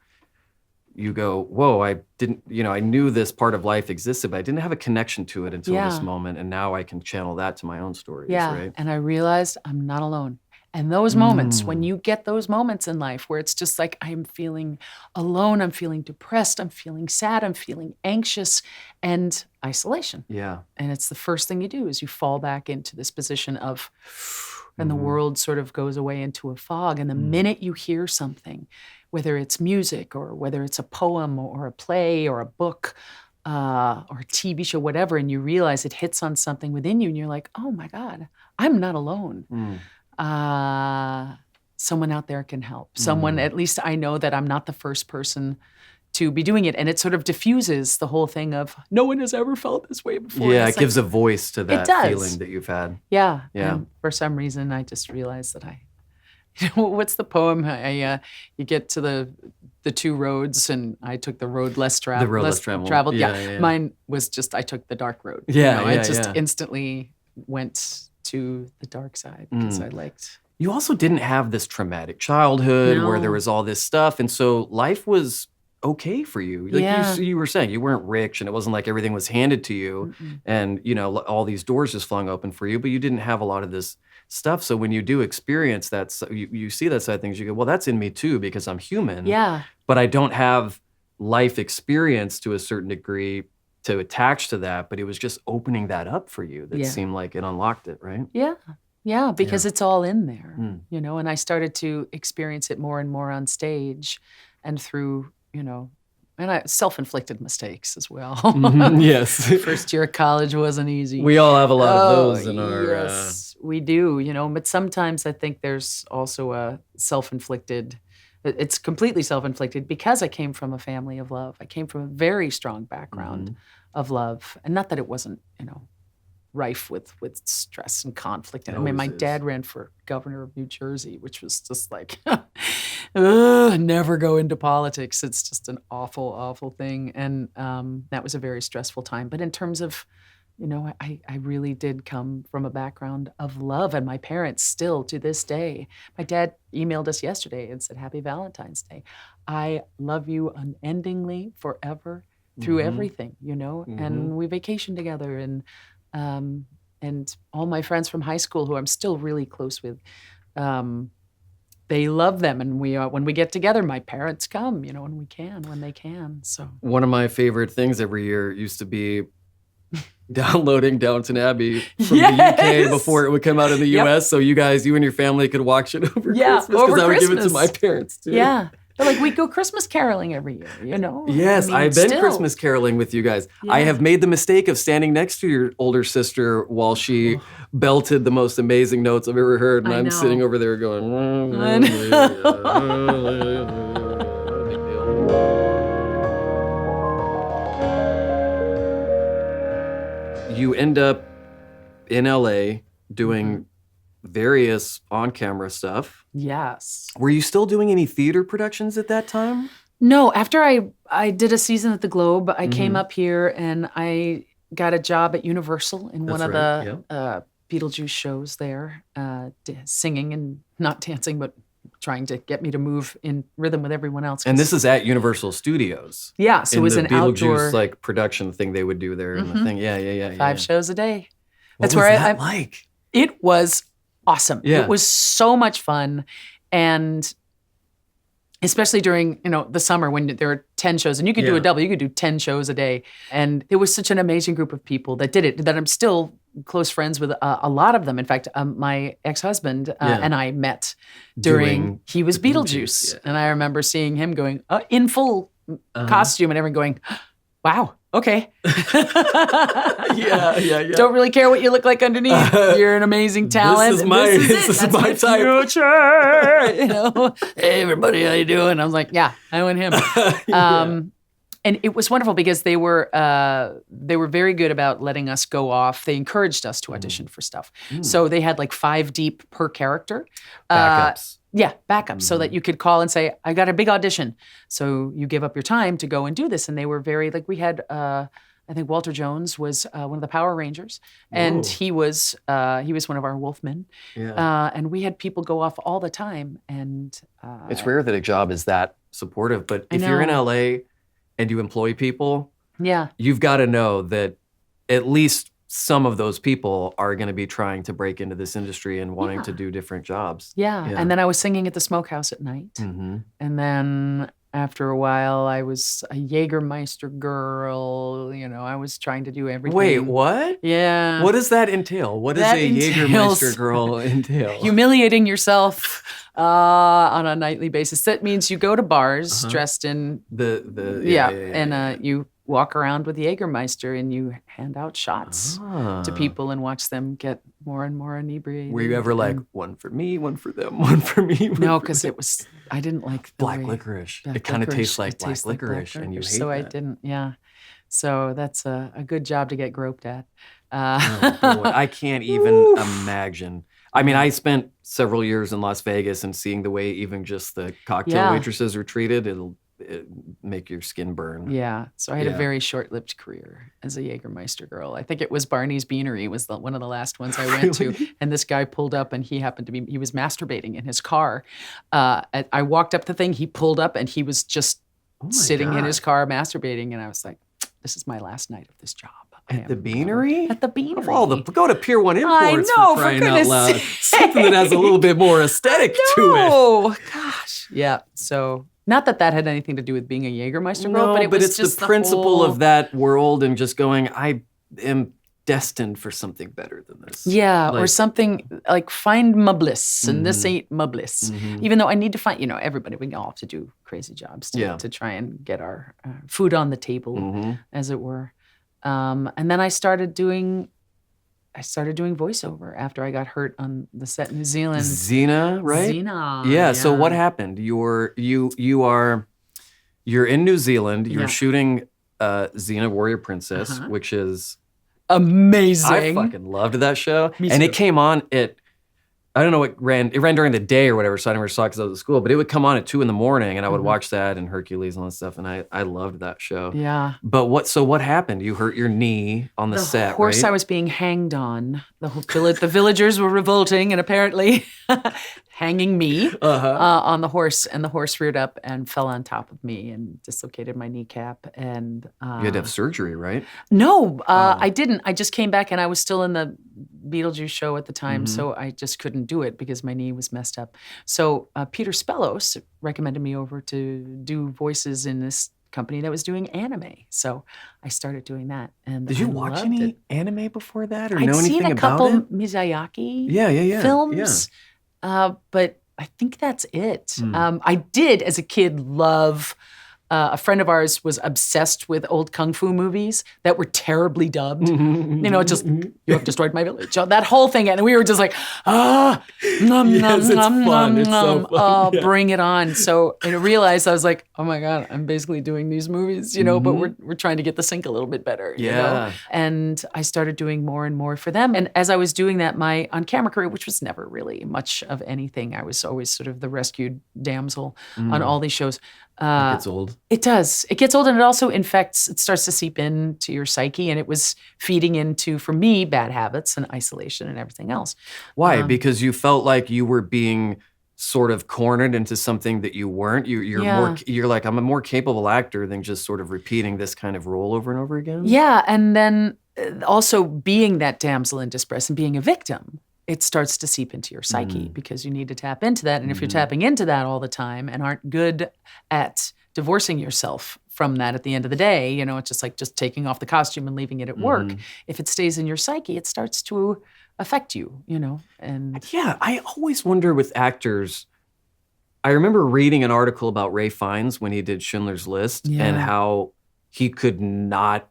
you go, whoa, I didn't, you know, I knew this part of life existed, but I didn't have a connection to it until this moment. And now I can channel that to my own stories, right? And I realized I'm not alone. And those moments, when you get those moments in life where it's just like, I'm feeling alone, I'm feeling depressed, I'm feeling sad, I'm feeling anxious, and isolation. Yeah. And it's the first thing you do is you fall back into this position of, and the world sort of goes away into a fog. And the minute you hear something, whether it's music or whether it's a poem or a play or a book or a TV show, whatever, and you realize it hits on something within you and you're like, oh my God, I'm not alone. Someone out there can help. Someone, at least I know that I'm not the first person to be doing it. And it sort of diffuses the whole thing of no one has ever felt this way before. Yeah, it gives a voice to that feeling that you've had. Yeah. And for some reason, I just realized that you know, what's the poem? You get to the two roads, and I took the road less traveled. The road less traveled. Yeah. Mine was just I took the dark road. Yeah, you know, I just instantly went to the dark side because I liked. You also didn't have this traumatic childhood where there was all this stuff, and so life was okay for you. Like you were saying, you weren't rich, and it wasn't like everything was handed to you, and you know all these doors just flung open for you. But you didn't have a lot of this stuff. So when you do experience that, you see that side of things, you go, well, that's in me too because I'm human. Yeah. But I don't have life experience to a certain degree to attach to that. But it was just opening that up for you that seemed like it unlocked it, right? Yeah. Yeah, because it's all in there, you know, and I started to experience it more and more on stage and through, you know, and I self-inflicted mistakes as well. Yes. First year of college wasn't easy. We all have a lot of those in our... Yes, we do, you know, but sometimes I think there's also a self-inflicted, it's completely self-inflicted because I came from a family of love. I came from a very strong background of love. And not that it wasn't, you know, rife with stress and conflict. And I mean, my dad ran for governor of New Jersey, which was just like, never go into politics. It's just an awful, awful thing. And that was a very stressful time. But in terms of, you know, I really did come from a background of love. And my parents still, to this day, my dad emailed us yesterday and said, Happy Valentine's Day. I love you unendingly forever through everything, you know, and we vacation together and all my friends from high school who I'm still really close with, they love them. And when we get together, my parents come, you know, when they can. So one of my favorite things every year used to be downloading Downton Abbey from the UK before it would come out in the US. So you and your family could watch it over Christmas because I would give it to my parents too. Yeah. But like we go Christmas caroling every year, you know? Yes, I've been Christmas caroling with you guys. Yeah. I have made the mistake of standing next to your older sister while she belted the most amazing notes I've ever heard. And I'm sitting over there going, You end up in LA doing various on-camera stuff. Yes. Were you still doing any theater productions at that time? No. After I did a season at the Globe, I came up here and I got a job at Universal in one of the Beetlejuice shows there, singing and not dancing, but trying to get me to move in rhythm with everyone else. And this is at Universal Studios. Yeah, so it was an outdoor... Beetlejuice like production thing they would do there and the thing. Yeah. 5 shows a day. That's where I like? It was awesome. Yeah. It was so much fun. And especially during, you know, the summer when there were 10 shows and you could do a double, you could do 10 shows a day. And it was such an amazing group of people that did it, that I'm still close friends with a lot of them. In fact, my ex-husband and I met he was Beetlejuice. Yeah. And I remember seeing him going in full costume and everyone going, Wow. Okay. Yeah. Don't really care what you look like underneath. You're an amazing talent. This is my type. Future. Hey everybody, how you doing? I was like, yeah, I want him. And it was wonderful because they were very good about letting us go off. They encouraged us to audition for stuff. So they had like 5 deep per character. Backups. Backups, so that you could call and say, I got a big audition. So you give up your time to go and do this. And they were very, like we had, I think Walter Jones was one of the Power Rangers. And he was one of our Wolfmen. Yeah. And we had people go off all the time. And it's rare that a job is that supportive. But if you're in LA and you employ people, you've got to know that at least some of those people are going to be trying to break into this industry and wanting to do different jobs. Yeah. And then I was singing at the Smokehouse at night. Mm-hmm. And then after a while, I was a Jägermeister girl. I was trying to do everything. Wait, what? Yeah. What does that entail? What does a Jägermeister girl entail? Humiliating yourself on a nightly basis. That means you go to bars dressed in and you walk around with Jägermeister and you hand out shots to people and watch them get more and more inebriated. Were you ever like, one for me, one for them, one for me? No, because I didn't like the black licorice. It kind of tastes like black licorice, and you hate so that. I didn't, So that's a good job to get groped at. Oh, boy. I can't even imagine. I mean, I spent several years in Las Vegas, and seeing the way even just the cocktail waitresses are treated, it'll make your skin burn. Yeah. So I had a very short-lived career as a Jägermeister girl. I think it was Barney's Beanery was one of the last ones I went to. And this guy pulled up and he was masturbating in his car. I walked up the thing, he pulled up and he was just sitting in his car masturbating. And I was like, this is my last night of this job. At the Beanery? At the Beanery. Of all go to Pier 1 Imports for crying out loud. Something that has a little bit more aesthetic to it. Oh, gosh. Yeah. So... Not that had anything to do with being a Jägermeister girl, but it's just the principle of that world and just going, I am destined for something better than this. Yeah, or something like find my bliss, and this ain't my bliss. Mm-hmm. Even though I need to find, everybody, we all have to do crazy jobs to try and get our food on the table, as it were. And then I started doing voiceover after I got hurt on the set in New Zealand. Xena, right? Xena. Yeah. So what happened? You're in New Zealand. You're shooting Xena Warrior Princess, which is amazing. I fucking loved that show. Me and too. it came on at, I don't know, it ran during the day or whatever, so I never saw it because I was at school, but it would come on at 2 a.m. and I would watch that and Hercules and all that stuff, and I loved that show. Yeah. But what happened? You hurt your knee on the set, right? The horse I was being hanged on. The villagers were revolting and apparently hanging me on the horse, and the horse reared up and fell on top of me and dislocated my kneecap. And you had to have surgery, right? No, I didn't. I just came back and I was still in the Beetlejuice show at the time, so I just couldn't do it because my knee was messed up. So Peter Spellos recommended me over to do voices in this company that was doing anime. So I started doing that. And did you watch any anime before that or I'd know anything seen a about couple it? Miyazaki films, but I think that's it. I did, as a kid, love... a friend of ours was obsessed with old kung fu movies that were terribly dubbed. Just, you have destroyed my village. That whole thing. And we were just like, bring it on. So I realized, I was like, oh my God, I'm basically doing these movies, but we're trying to get the sync a little bit better. You know? And I started doing more and more for them. And as I was doing that, my on-camera career, which was never really much of anything, I was always sort of the rescued damsel on all these shows. It gets old. It does. It gets old, and it also infects, it starts to seep into your psyche, and it was feeding into, for me, bad habits and isolation and everything else. Why? Because you felt like you were being sort of cornered into something that you weren't. You're like, I'm a more capable actor than just sort of repeating this kind of role over and over again. Yeah, and then also being that damsel in distress and being a victim. It starts to seep into your psyche because you need to tap into that. And if you're tapping into that all the time and aren't good at divorcing yourself from that at the end of the day, it's just like just taking off the costume and leaving it at work. If it stays in your psyche, it starts to affect you, and yeah, I always wonder with actors. I remember reading an article about Ray Fiennes when he did Schindler's List and how he could not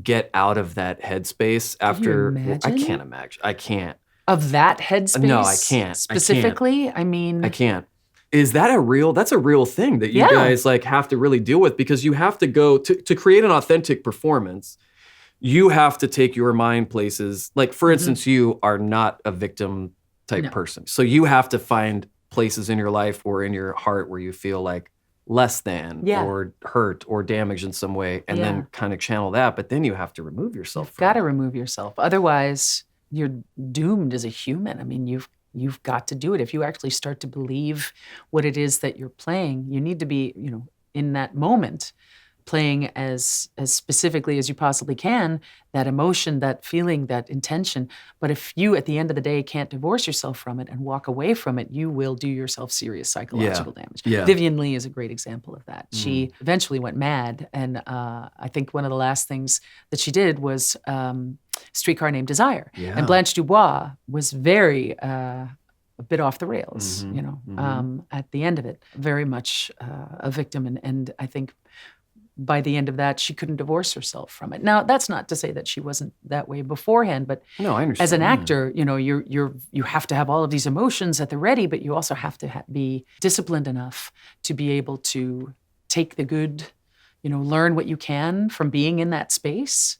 get out of that headspace after. Can you imagine? I can't imagine. I can't. Of that headspace? No, I can't. Specifically? I mean... I can't. Is that that's a real thing that you guys like have to really deal with, because you have to go to create an authentic performance. You have to take your mind places. Like, for instance, you are not a victim type person. So you have to find places in your life or in your heart where you feel like less than or hurt or damaged in some way, and then kind of channel that. But then you have to remove yourself from it. You've got to remove yourself. Otherwise, you're doomed as a human. I mean, you've got to do it. If you actually start to believe what it is that you're playing, you need to be, in that moment, playing as specifically as you possibly can, that emotion, that feeling, that intention. But if you, at the end of the day, can't divorce yourself from it and walk away from it, you will do yourself serious psychological damage. Yeah. Vivian Leigh is a great example of that. She eventually went mad, and I think one of the last things that she did was Streetcar Named Desire. Yeah. And Blanche Dubois was very... a bit off the rails, at the end of it. Very much a victim, and I think by the end of that, she couldn't divorce herself from it. Now, that's not to say that she wasn't that way beforehand, but no, I understand. As an actor, you have to have all of these emotions at the ready, but you also have to be disciplined enough to be able to take the good, learn what you can from being in that space.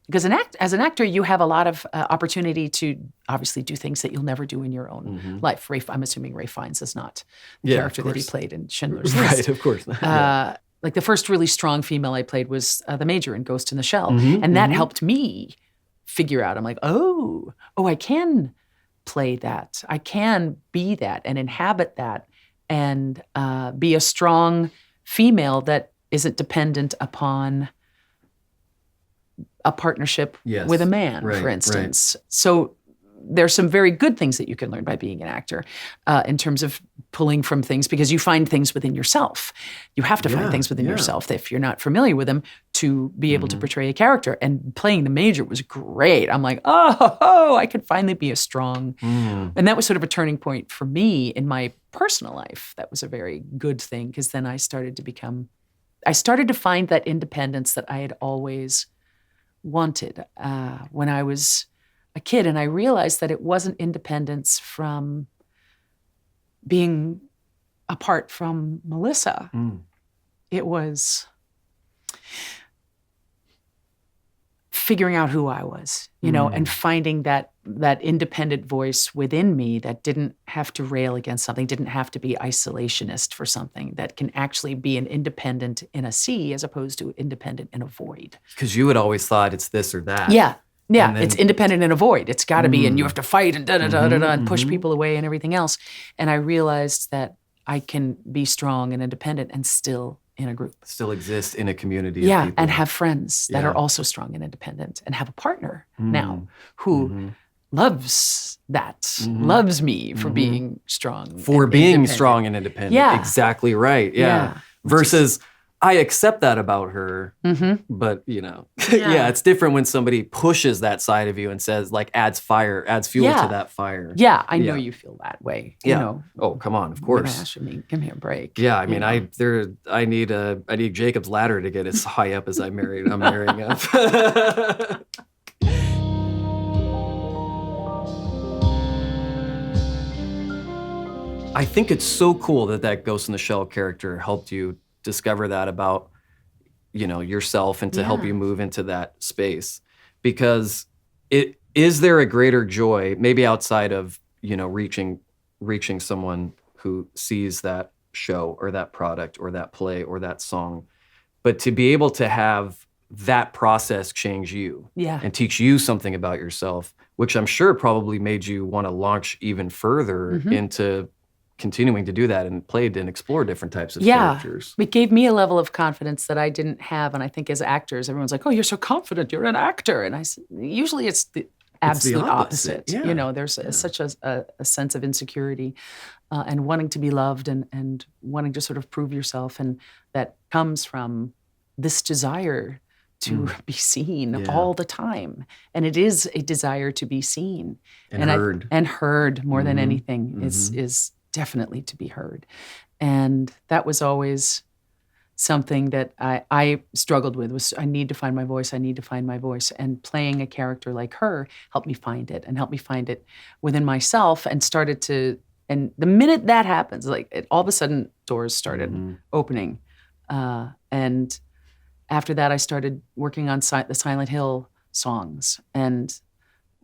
Because as an actor, you have a lot of opportunity to obviously do things that you'll never do in your own life. I'm assuming Ralph Fiennes is not the character that he played in Schindler's List. Right, of course. Like the first really strong female I played was the Major in Ghost in the Shell. And that helped me figure out, I'm like, oh, I can play that. I can be that and inhabit that and be a strong female that isn't dependent upon a partnership with a man, for instance. Right. So there's some very good things that you can learn by being an actor in terms of pulling from things, because you find things within yourself. You have to find things within yourself if you're not familiar with them to be able to portray a character. And playing the Major was great. I'm like, I could finally be a strong... And that was sort of a turning point for me in my personal life. That was a very good thing, because then I started to find that independence that I had always wanted when I was a kid, and I realized that it wasn't independence from being apart from Melissa. It was figuring out who I was, and finding that independent voice within me that didn't have to rail against something, didn't have to be isolationist for something, that can actually be an independent in a sea as opposed to independent in a void. Because you had always thought it's this or that. Yeah, then, it's independent in a void. It's got to be, and you have to fight and and push people away and everything else. And I realized that I can be strong and independent and still in a group. Still exist in a community of people. And have friends that are also strong and independent, and have a partner now who loves that, loves me for being strong. For being strong and independent. Yeah. Exactly right. Yeah. Versus, I accept that about her, but it's different when somebody pushes that side of you and says, like, adds fuel to that fire. Yeah, I know you feel that way. Yeah. Oh, come on, of course. Gosh, give me a break. Yeah, I mean, I need Jacob's ladder to get as high up as I'm marrying up. I think it's so cool that Ghost in the Shell character helped you discover that about, yourself, and to help you move into that space. Because is there a greater joy, maybe outside of, reaching someone who sees that show or that product or that play or that song, but to be able to have that process change you and teach you something about yourself, which I'm sure probably made you want to launch even further into continuing to do that and played and explore different types of characters. It gave me a level of confidence that I didn't have. And I think as actors, everyone's like, oh, you're so confident, you're an actor. And I said, usually it's the absolute opposite. Yeah. There's such a sense of insecurity and wanting to be loved and wanting to sort of prove yourself. And that comes from this desire to be seen all the time. And it is a desire to be seen. And heard. And heard more than anything is definitely to be heard. And that was always something that I struggled with was I need to find my voice. I need to find my voice. And playing a character like her helped me find it and helped me find it within myself and started to, and the minute that happens, like all of a sudden doors started opening. And after that, I started working on the Silent Hill songs and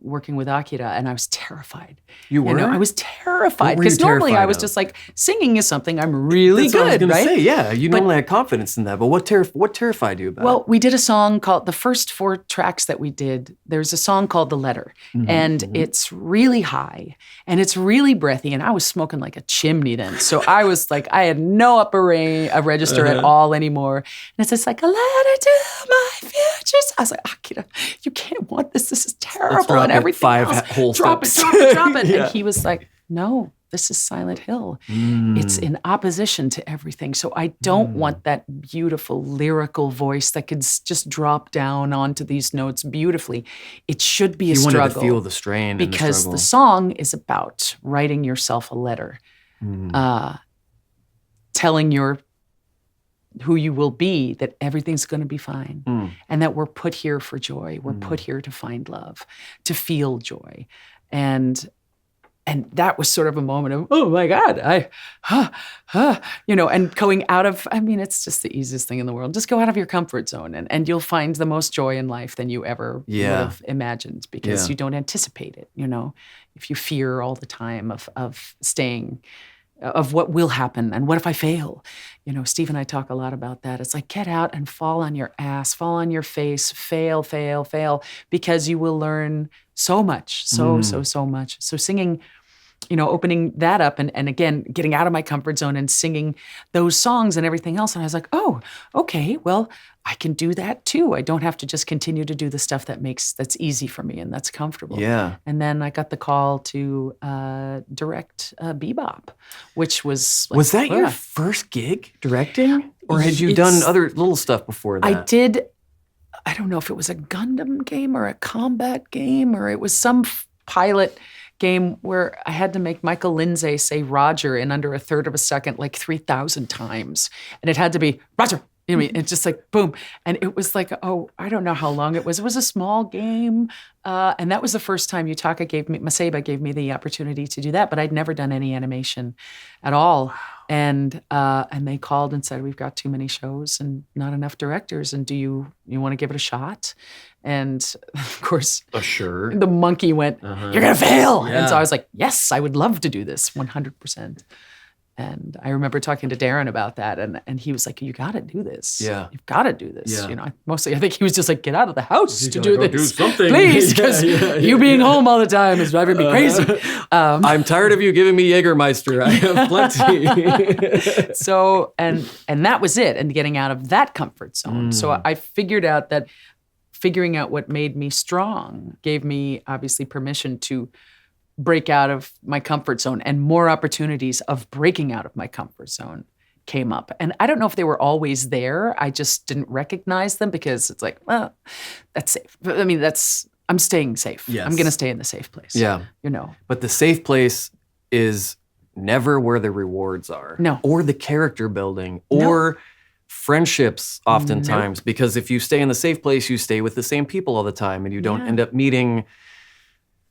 working with Akira, and I was terrified. You were? I was terrified because normally I was just like, singing is something I'm really That's good, what I was gonna right? say, yeah, you normally had confidence in that, but what terrified you about it? Well, we did a song called, the first 4 tracks that we did, there's a song called The Letter, and it's really high, and it's really breathy, and I was smoking like a chimney then, so I was like, I had no upper register at all anymore, and it's just like, a letter to my futures. I was like, Akira, you can't want this is terrible, and everything 5 else. whole Drop steps. it, drop it. Yeah. And he was like, no, this is Silent Hill. It's in opposition to everything. So I don't want that beautiful lyrical voice that could just drop down onto these notes beautifully. It should be a struggle. You wanted to feel the strain because and the song is about writing yourself a letter, telling who you will be, that everything's going to be fine, and that we're put here for joy. We're put here to find love, to feel joy. And that was sort of a moment of, oh my God, and going out of, it's just the easiest thing in the world. Just go out of your comfort zone and you'll find the most joy in life than you ever would have imagined, because you don't anticipate it, if you fear all the time of staying, of what will happen and what if I fail? Steve and I talk a lot about that. It's like, get out and fall on your ass, fall on your face, fail, because you will learn so much, so much. So singing, opening that up and again, getting out of my comfort zone and singing those songs and everything else. And I was like, oh, okay, well, I can do that too. I don't have to just continue to do the stuff that's easy for me and that's comfortable. Yeah. And then I got the call to direct Bebop, which was like, was that your first gig directing? Or had you done other little stuff before that? I did. I don't know if it was a Gundam game or a combat game, or it was some pilot game where I had to make Michael Lindsay say Roger in under a third of a second, like 3,000 times. And it had to be Roger. It's just like, boom. And it was like, I don't know how long it was. It was a small game. And that was the first time Maseba gave me the opportunity to do that, but I'd never done any animation at all. And they called and said, we've got too many shows and not enough directors. And do you want to give it a shot? And of course, sure. The monkey went, you're going to fail. Yeah. And so I was like, yes, I would love to do this 100%. And I remember talking to Darren about that, and he was like, you got to do this. Yeah. You've got to do this. Yeah. Mostly I think he was just like, get out of the house to do this. Do something. Please, because you being home all the time is driving me crazy. I'm tired of you giving me Jägermeister. I have plenty. So, and that was it, and getting out of that comfort zone. So I figured out that figuring out what made me strong gave me obviously permission to break out of my comfort zone, and more opportunities of breaking out of my comfort zone came up. And I don't know if they were always there. I just didn't recognize them because it's like, well, that's safe. I'm staying safe. Yes. I'm going to stay in the safe place. Yeah. But the safe place is never where the rewards are. No. Or the character building or friendships oftentimes. Nope. Because if you stay in the safe place, you stay with the same people all the time and you don't end up meeting.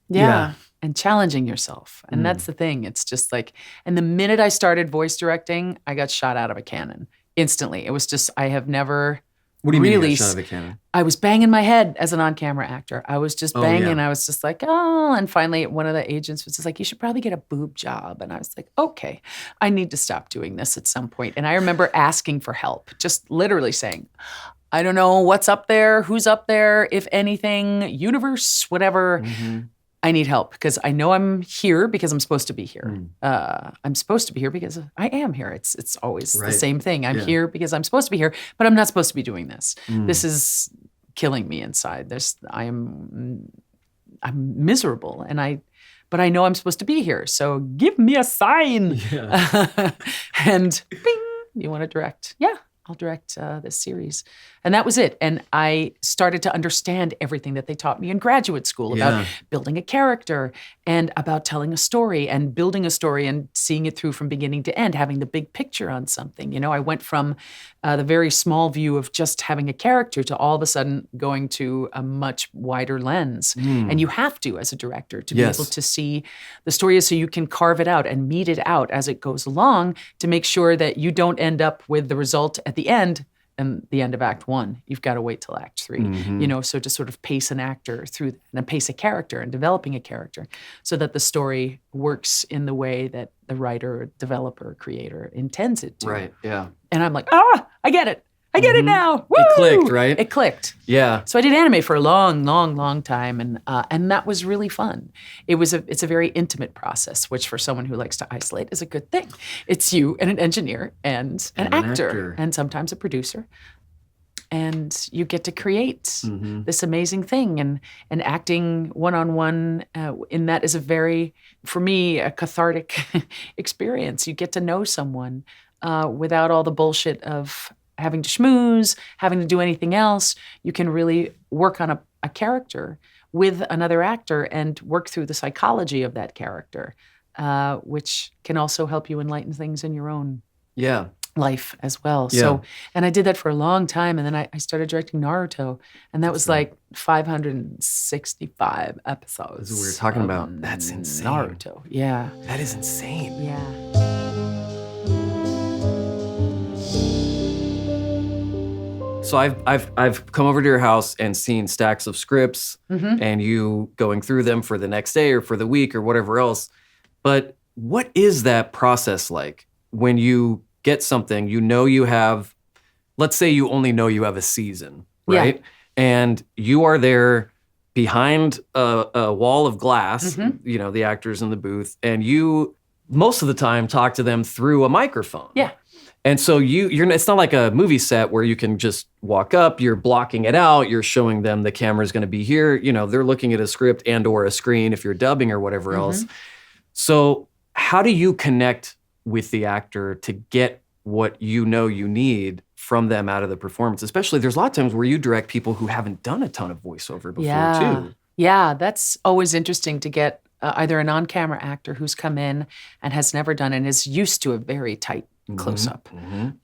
Yeah. And challenging yourself. And that's the thing. It's just like, and the minute I started voice directing, I got shot out of a cannon instantly. It was just, I have never What do you mean you got shot out of a cannon? I was banging my head as an on-camera actor. I was just banging. I was just like, and finally one of the agents was just like, you should probably get a boob job. And I was like, okay, I need to stop doing this at some point. And I remember asking for help, just literally saying, I don't know what's up there, who's up there, if anything, universe, whatever. I need help because I know I'm here because I'm supposed to be here. I'm supposed to be here because I am here. It's always the same thing. I'm here because I'm supposed to be here, but I'm not supposed to be doing this. This is killing me inside. I'm miserable, but I know I'm supposed to be here. So give me a sign. And bing, you want to direct? Yeah, I'll direct this series. And that was it. And I started to understand everything that they taught me in graduate school about building a character and about telling a story and building a story and seeing it through from beginning to end, having the big picture on something. You know, I went from the very small view of just having a character to all of a sudden going to a much wider lens. And you have to, as a director, to be able to see the story so you can carve it out and meet it out as it goes along to make sure that you don't end up with the result at the end and the end of Act 1. You've got to wait till Act 3. You know, so to sort of pace an actor through and pace a character and developing a character so that the story works in the way that the writer, developer, creator intends it to. Right, yeah. And I'm like, I get it. I get it now. Woo! It clicked, right? It clicked. Yeah. So I did anime for a long, long, long time, and that was really fun. It's a very intimate process, which for someone who likes to isolate is a good thing. It's you and an engineer and an actor and sometimes a producer, and you get to create this amazing thing. And acting one-on-one in that is a very, for me, a cathartic experience. You get to know someone without all the bullshit of having to schmooze, having to do anything else. You can really work on a character with another actor and work through the psychology of that character, which can also help you enlighten things in your own life as well. So, and I did that for a long time, and then I started directing Naruto, and that was like 565 episodes. That's what we were talking about. That's insane. Naruto, yeah. That is insane. Yeah. So I've come over to your house and seen stacks of scripts and you going through them for the next day or for the week or whatever else. But what is that process like when you get something, you know you have, let's say you only know you have a season, right? Yeah. And you are there behind a wall of glass, you know, the actors in the booth, and you most of the time talk to them through a microphone. Yeah. And so it's not like a movie set where you can just walk up, you're blocking it out, you're showing them the camera's gonna be here. You know, they're looking at a script and or a screen if you're dubbing or whatever else. So how do you connect with the actor to get what you know you need from them out of the performance? Especially there's a lot of times where you direct people who haven't done a ton of voiceover before too. Yeah, that's always interesting to get either a non-camera actor who's come in and has never done and is used to a very tight close-up.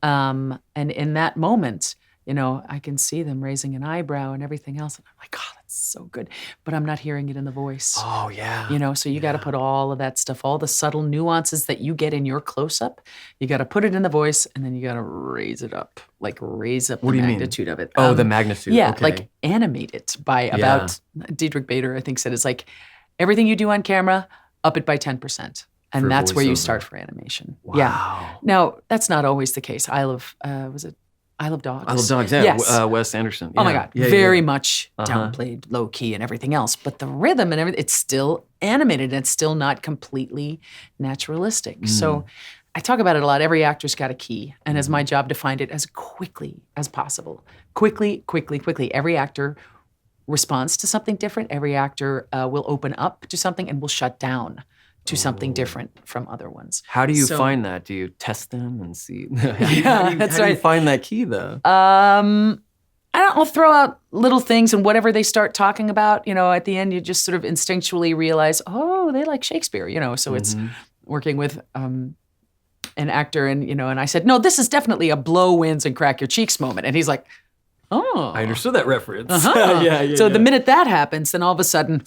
And in that moment, you know, I can see them raising an eyebrow and everything else. And I'm like, oh, that's so good. But I'm not hearing it in the voice. Oh, yeah. You know, so you got to put all of that stuff, all the subtle nuances that you get in your close-up, you got to put it in the voice and then you got to raise it up, like raise up the magnitude of it. Oh, the magnitude. Yeah, okay. like animate it by about, Diedrich Bader, I think, said it's like everything you do on camera, up it by 10%. And that's where you start for animation. Wow. Yeah. Now, that's not always the case. Isle of Dogs? Isle of Dogs, yeah. Yes. Wes Anderson. Yeah. Oh my God. Very much downplayed, low key and everything else. But the rhythm and everything, it's still animated and it's still not completely naturalistic. So I talk about it a lot. Every actor's got a key. And it's my job to find it as quickly as possible. Quickly. Every actor responds to something different. Every actor will open up to something and will shut down to something different from other ones. How do you find that? Do you test them and see? How do you find that key though? I'll throw out little things and whatever they start talking about, you know, at the end you just sort of instinctually realize, oh, they like Shakespeare, you know, so it's working with an actor and, you know, and I said, no, this is definitely a blow winds and crack your cheeks moment. And he's like, oh. I understood that reference. So the minute that happens, then all of a sudden,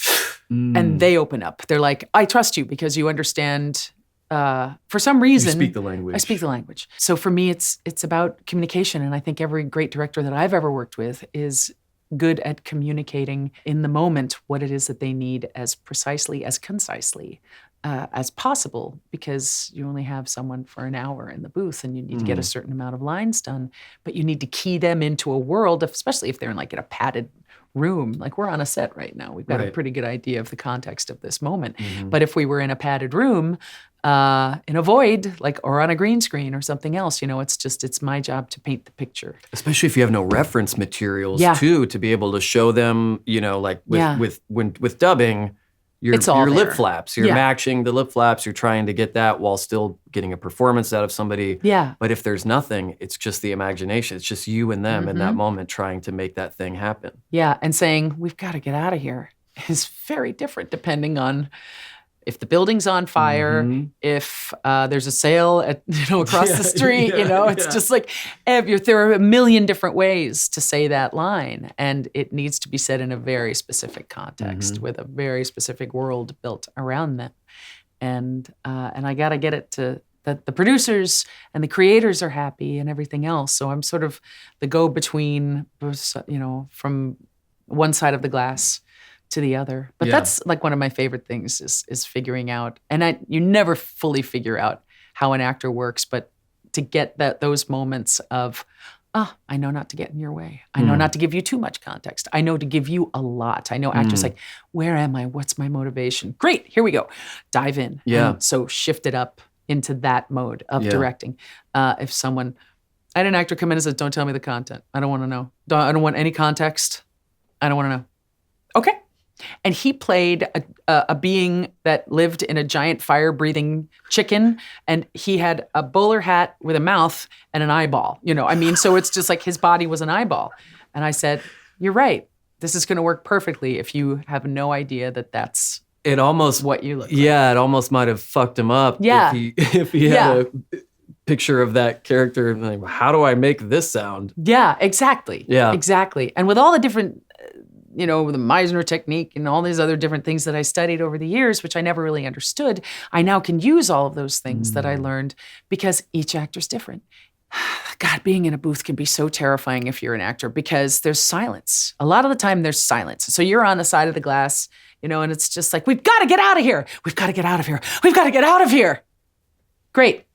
and they open up. They're like, I trust you because you understand, for some reason. You speak the language. I speak the language. So for me, it's about communication. And I think every great director that I've ever worked with is good at communicating in the moment what it is that they need as precisely, as concisely as possible, because you only have someone for an hour in the booth and you need to get a certain amount of lines done, but you need to key them into a world, especially if they're in like in a padded room. Like we're on a set right now. We've got a pretty good idea of the context of this moment. But if we were in a padded room, in a void, like, or on a green screen or something else, you know, it's my job to paint the picture. Especially if you have no reference materials too, to be able to show them, you know, like with dubbing, your it's all lip there. flaps. You're matching the lip flaps. You're trying to get that while still getting a performance out of somebody. Yeah. But if there's nothing, it's just the imagination. It's just you and them in that moment trying to make that thing happen. Yeah, and saying, we've got to get out of here is very different depending on if the building's on fire, if there's a sale at, across the street, it's just like there are a million different ways to say that line, and it needs to be said in a very specific context with a very specific world built around them. And I got to get it to that the producers and the creators are happy and everything else. So I'm sort of the go-between, from one side of the glass to the other. But that's like one of my favorite things is figuring out. And you never fully figure out how an actor works, but to get those moments of, I know not to get in your way. I know not to give you too much context. I know to give you a lot. I know actors like, where am I? What's my motivation? Great, here we go. Dive in. Yeah. And so shift it up into that mode of directing. If someone, I had an actor come in and said, don't tell me the content. I don't want to know. I don't want any context. I don't want to know. Okay. And he played a being that lived in a giant fire-breathing chicken, and he had a bowler hat with a mouth and an eyeball. So it's just like his body was an eyeball. And I said, you're right. This is going to work perfectly if you have no idea that that's what you look like. Yeah, it almost might have fucked him up if he had a picture of that character. Like, how do I make this sound? Yeah, exactly. Yeah. Exactly. And with all the different the Meisner technique and all these other different things that I studied over the years, which I never really understood, I now can use all of those things that I learned because each actor's different. God, being in a booth can be so terrifying if you're an actor because there's silence. A lot of the time there's silence. So you're on the side of the glass, and it's just like, we've got to get out of here. We've got to get out of here. We've got to get out of here. Great.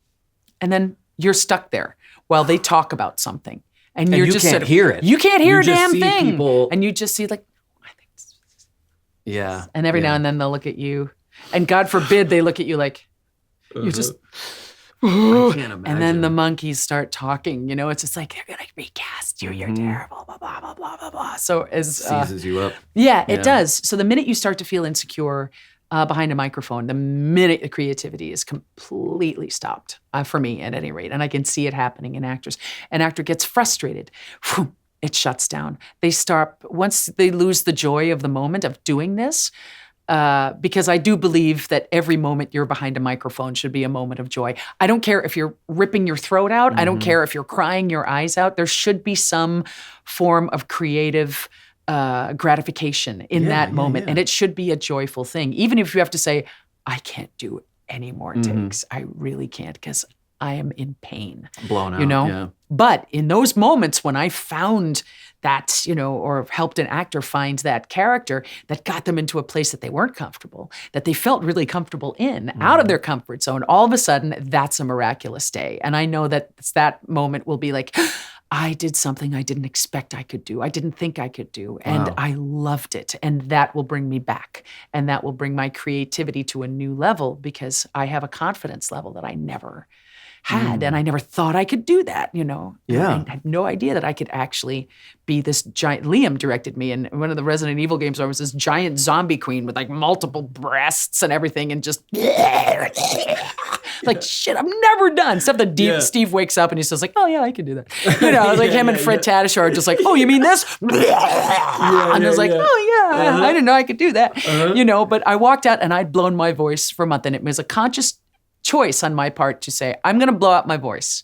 And then you're stuck there while they talk about something. And you're you just can't hear it. You can't hear You a just damn see thing. people- And you just see like, I think this is. Yeah. And every now and then they'll look at you. And God forbid they look at you like, you just. I can't imagine. And then the monkeys start talking. It's just like, they're going to recast you. You're terrible, blah, blah, blah, blah, blah, blah. So seizes you up. Yeah, it does. So the minute you start to feel insecure behind a microphone, the minute the creativity is completely stopped, for me at any rate. And I can see it happening in actors. An actor gets frustrated. It shuts down. They start, once they lose the joy of the moment of doing this, because I do believe that every moment you're behind a microphone should be a moment of joy. I don't care if you're ripping your throat out. I don't care if you're crying your eyes out. There should be some form of creative gratification in that moment. And it should be a joyful thing. Even if you have to say, I can't do any more takes. I really can't because I am in pain. Blown out, yeah. But in those moments when I found that, or helped an actor find that character that got them into a place that they weren't comfortable, that they felt really comfortable in, out of their comfort zone, all of a sudden, that's a miraculous day. And I know that moment will be like, I did something I didn't expect I could do. I didn't think I could do. And I loved it. And that will bring me back. And that will bring my creativity to a new level because I have a confidence level that I never had. And I never thought I could do that, Yeah. I had no idea that I could actually be this giant. Liam directed me in one of the Resident Evil games where I was this giant zombie queen with like multiple breasts and everything and just like, shit, I'm never done. Stuff that Steve wakes up and he says like, oh yeah, I can do that. Like him and Fred Tatasciore are just like, oh, you mean this? And I was like, oh yeah, I didn't know I could do that. But I walked out and I'd blown my voice for a month and it was a conscious choice on my part to say, I'm going to blow out my voice.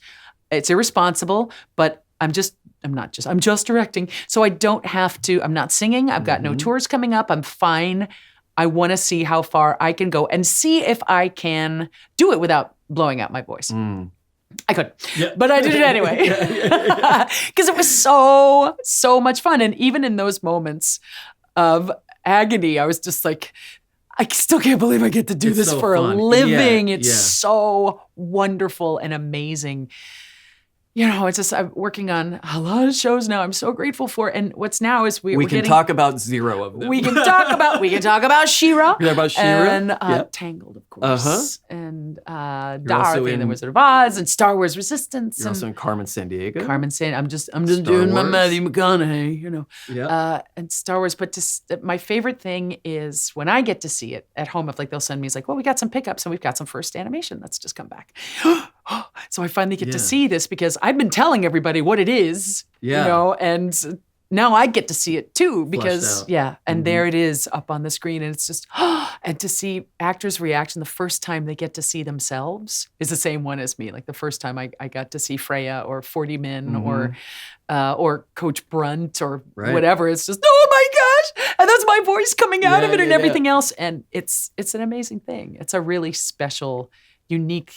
It's irresponsible, but I'm just directing. So I don't have to, I'm not singing. I've got no tours coming up. I'm fine. I want to see how far I can go and see if I can do it without blowing out my voice. I couldn't, but I did it anyway. Because it was so much fun. And even in those moments of agony, I was just like, I still can't believe I get to do this so for fun. A living. It's so wonderful and amazing. it's just I'm working on a lot of shows now. I'm so grateful for. And what's now is we can talk about 0 of them. We can talk about She-Ra. We talk about She-Ra and Tangled, of course, and Dorothy and the Wizard of Oz, and Star Wars Resistance. You're also in Carmen Sandiego. I'm just doing my Matthew McConaughey, Yeah. And Star Wars. But my favorite thing is when I get to see it at home. If they'll send me, it's like, well, we got some pickups and we've got some first animation that's just come back. So I finally get to see this because I've been telling everybody what it is, and now I get to see it too because, and there it is up on the screen, and it's just, and to see actors' reaction the first time they get to see themselves is the same one as me. Like the first time I got to see Freya or 40 Men or Coach Brunt or whatever, it's just, oh my gosh, and that's my voice coming out of it and everything else, and it's an amazing thing. It's a really special, unique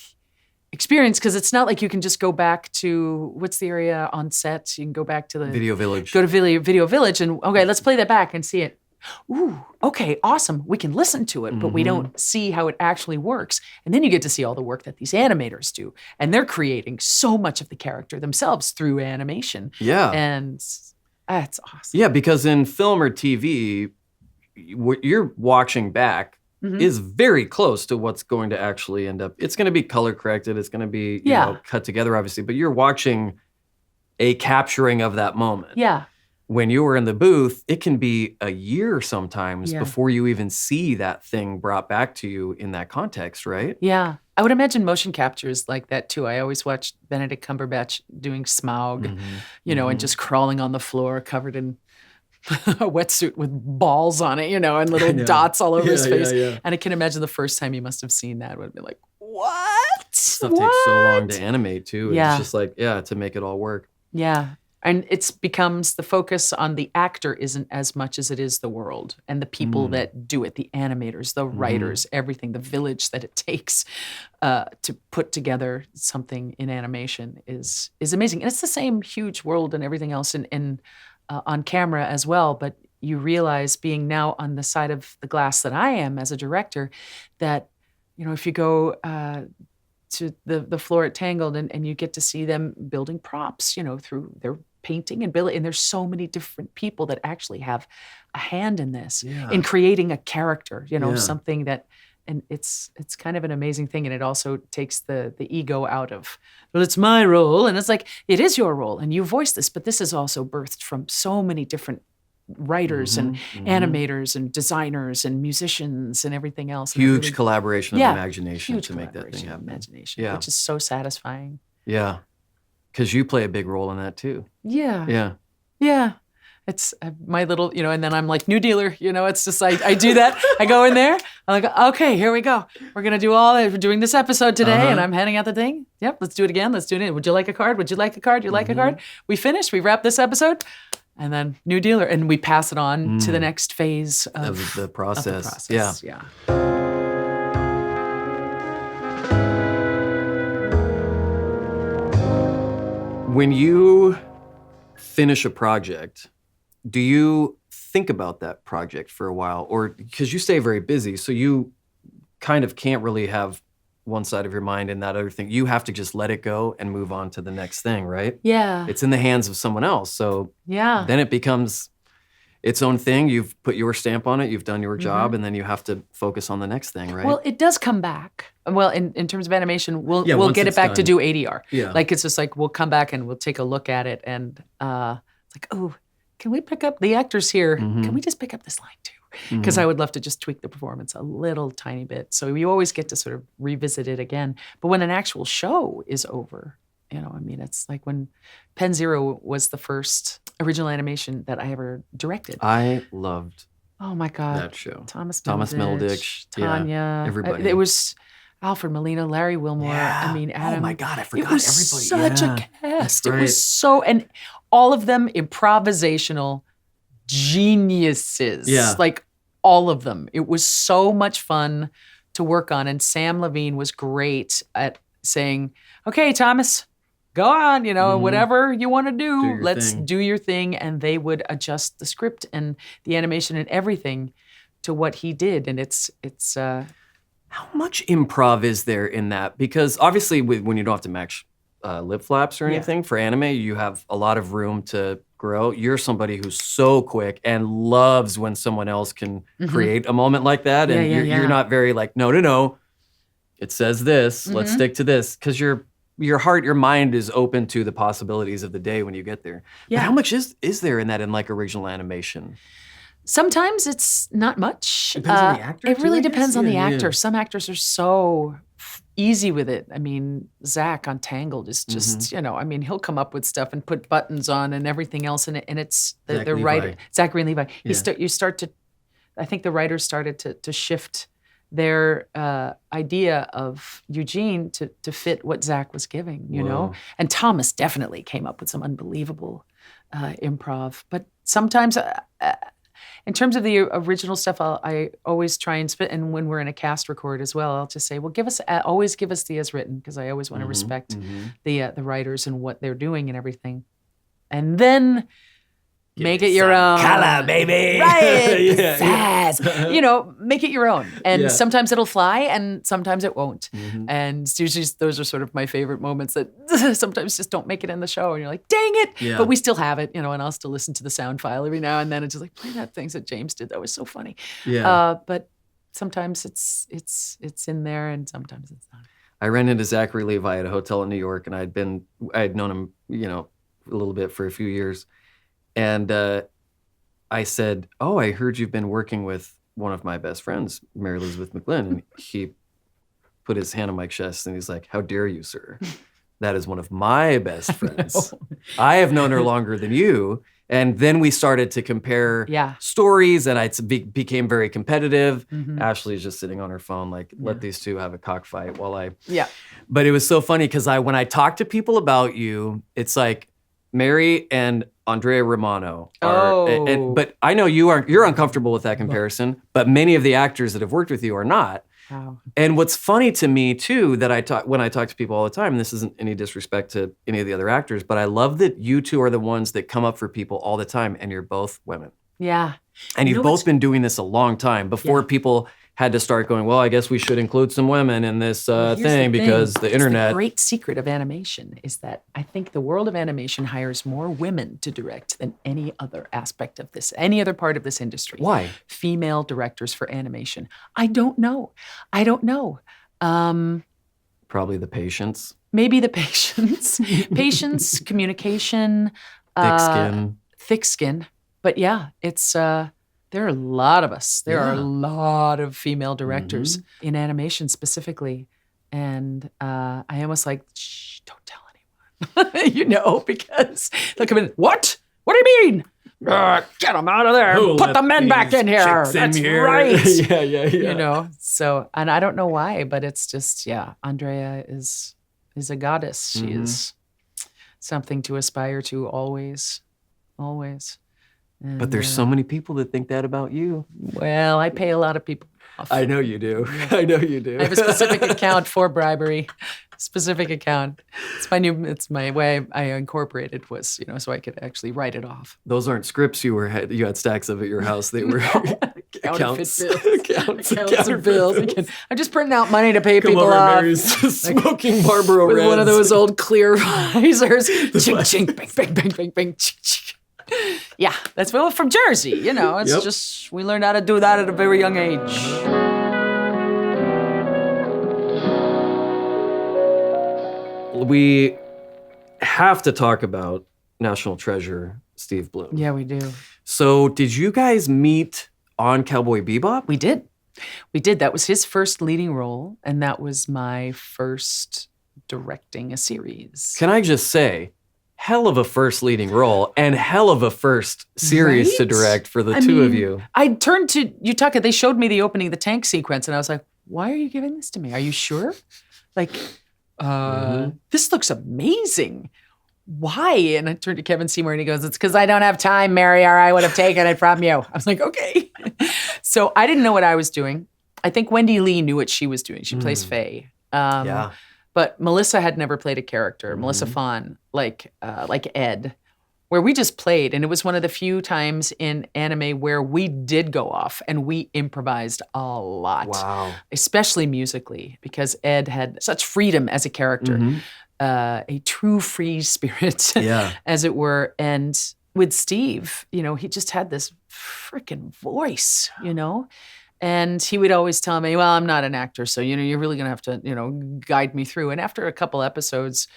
experience because it's not like you can just go back to what's the area on set. You can go back to the Video Village. Go to Video Village and okay, let's play that back and see it. Ooh, okay, awesome. We can listen to it, but we don't see how it actually works. And then you get to see all the work that these animators do, and they're creating so much of the character themselves through animation. Yeah, and it's awesome. Yeah, because in film or TV, what you're watching back is very close to what's going to actually end up. It's going to be color corrected. It's going to be cut together, obviously. But you're watching a capturing of that moment. Yeah. When you were in the booth, it can be a year sometimes before you even see that thing brought back to you in that context, right? Yeah. I would imagine motion capture is like that too. I always watched Benedict Cumberbatch doing Smaug, and just crawling on the floor covered in a wetsuit with balls on it, and little dots all over his face. Yeah. And I can imagine the first time he must have seen that would have been like, what? Stuff takes so long to animate too. It's just like, to make it all work. Yeah. And it becomes the focus on the actor isn't as much as it is the world and the people that do it, the animators, the writers, everything, the village that it takes to put together something in animation is amazing. And it's the same huge world and everything else in on camera as well, but you realize being now on the side of the glass that I am as a director that, if you go to the floor at Tangled and you get to see them building props, through their painting and building, and there's so many different people that actually have a hand in this, in creating a character, something that, and it's kind of an amazing thing. And it also takes the ego out of, well, it's my role. And it's like, it is your role and you voice this, but this is also birthed from so many different writers and animators and designers and musicians and everything else. Huge collaboration of imagination to make that thing happen. Imagination, which is so satisfying. Yeah. Because you play a big role in that too. Yeah. Yeah. Yeah. It's my little, and then I'm like, new dealer, it's just I do that. I go in there. I'm like, okay, here we go. We're going to do all that. We're doing this episode today and I'm handing out the thing. Yep, let's do it again. Let's do it. Would you like a card? Would you like a card? You like a card? We finished. We wrap this episode. And then new dealer. And we pass it on to the next phase of the process. Yeah. When you finish a project, do you think about that project for a while? Or because you stay very busy, so you kind of can't really have one side of your mind and that other thing. You have to just let it go and move on to the next thing, right? Yeah. It's in the hands of someone else. So then it becomes its own thing. You've put your stamp on it. You've done your job. And then you have to focus on the next thing, right? Well, it does come back. Well, in terms of animation, we'll get it back to do ADR. Yeah. Like, it's just like, we'll come back and we'll take a look at it. And it's like, oh, can we pick up the actors here? Can we just pick up this line too? Because I would love to just tweak the performance a little tiny bit. So you always get to sort of revisit it again. But when an actual show is over, it's like when Pen Zero was the first original animation that I ever directed. I loved oh my God, that show. Thomas Middleditch, Tanya, everybody. It was Alfred Molina, Larry Wilmore. Yeah. Adam. Oh my God, I forgot everybody. It was such a cast. It was so, and all of them improvisational geniuses. Yeah. Like all of them. It was so much fun to work on. And Sam Levine was great at saying, okay, Thomas, go on, whatever you want to do, let's do your thing. And they would adjust the script and the animation and everything to what he did. And it's how much improv is there in that? Because obviously when you don't have to match lip flaps or anything. For anime, you have a lot of room to grow. You're somebody who's so quick and loves when someone else can create a moment like that. And you're not very like, no. It says this. Let's stick to this. Because your heart, your mind is open to the possibilities of the day when you get there. Yeah. But how much is there in that in like original animation? Sometimes it's not much. Depends on the actor. It really depends on the actor. Some actors are so easy with it. I mean, Zach on Tangled is just, he'll come up with stuff and put buttons on and everything else in it. And it's the writer, Zachary and Levi. Yeah. I think the writers started to shift their idea of Eugene to fit what Zach was giving, you know? And Thomas definitely came up with some unbelievable improv. But sometimes, in terms of the original stuff, I always try and spit, and when we're in a cast record as well, I'll just say, well, always give us the as written, because I always want to respect the writers and what they're doing and everything. And then make it your own. Color, baby. Right. Sass. Make it your own. And sometimes it'll fly and sometimes it won't. And usually those are sort of my favorite moments that sometimes just don't make it in the show. And you're like, dang it. Yeah. But we still have it, and I'll still listen to the sound file every now and then. It's just like, play that thing that James did. That was so funny. Yeah. But sometimes it's in there and sometimes it's not. I ran into Zachary Levi at a hotel in New York, and I had known him, a little bit for a few years. And I said, oh, I heard you've been working with one of my best friends, Mary Elizabeth McGlynn. And he put his hand on my chest and he's like, how dare you, sir? That is one of my best friends. I have known her longer than you. And then we started to compare stories, and I became very competitive. Ashley's just sitting on her phone, like, let these two have a cockfight while I... Yeah. But it was so funny because when I talk to people about you, it's like Mary and Andrea Romano are, but I know you're uncomfortable with that comparison, but many of the actors that have worked with you are not. Wow. And what's funny to me too, that when I talk to people all the time, and this isn't any disrespect to any of the other actors, but I love that you two are the ones that come up for people all the time, and you're both women. Yeah. And you've both been doing this a long time before people had to start going, well, I guess we should include some women in this thing because the internet. The great secret of animation is that I think the world of animation hires more women to direct than any other aspect of this, any other part of this industry. Why? Female directors for animation. I don't know. Probably the patience. Maybe the patience. Patience, communication. Thick skin. But yeah, it's... there are a lot of us. There are a lot of female directors in animation specifically. And I almost like, shh, don't tell anyone. Because they'll come in, what? What do you mean? Get them out of there. Put the men back in here. That's right. Yeah. So, and I don't know why, but it's just, Andrea is a goddess. She is something to aspire to always. And, but there's so many people that think that about you. Well, I pay a lot of people off. I know you do. I know you do. I have a specific account for bribery. Specific account. It's my way I incorporated was, so I could actually write it off. Those aren't scripts you had stacks of at your house. They were accounts. Accounts of bills. I'm just printing out money to pay people off. Mary's smoking Marlboro with Reds. One of those old clear visors. Ching, ching, bang, bang, bang, bang, bang, ching, ching. Yeah, that's from Jersey, It's just, we learned how to do that at a very young age. We have to talk about National Treasure, Steve Blum. Yeah, we do. So did you guys meet on Cowboy Bebop? We did. That was his first leading role, and that was my first directing a series. Can I just say, hell of a first leading role and hell of a first series to direct for the two of you. I turned to Yutaka. They showed me the opening of the tank sequence, and I was like, why are you giving this to me? Are you sure? This looks amazing. Why? And I turned to Kevin Seymour, and he goes, it's because I don't have time, Mary, or I would have taken it from you. I was like, okay. So I didn't know what I was doing. I think Wendy Lee knew what she was doing. She plays Faye. But Melissa had never played a character, Melissa Fawn, like Ed, where we just played. And it was one of the few times in anime where we did go off and we improvised a lot. Wow. Especially musically, because Ed had such freedom as a character a true free spirit, as it were. And with Steve, he just had this freaking voice, And he would always tell me, well, I'm not an actor, so, you're really going to have to, guide me through. And after a couple episodes,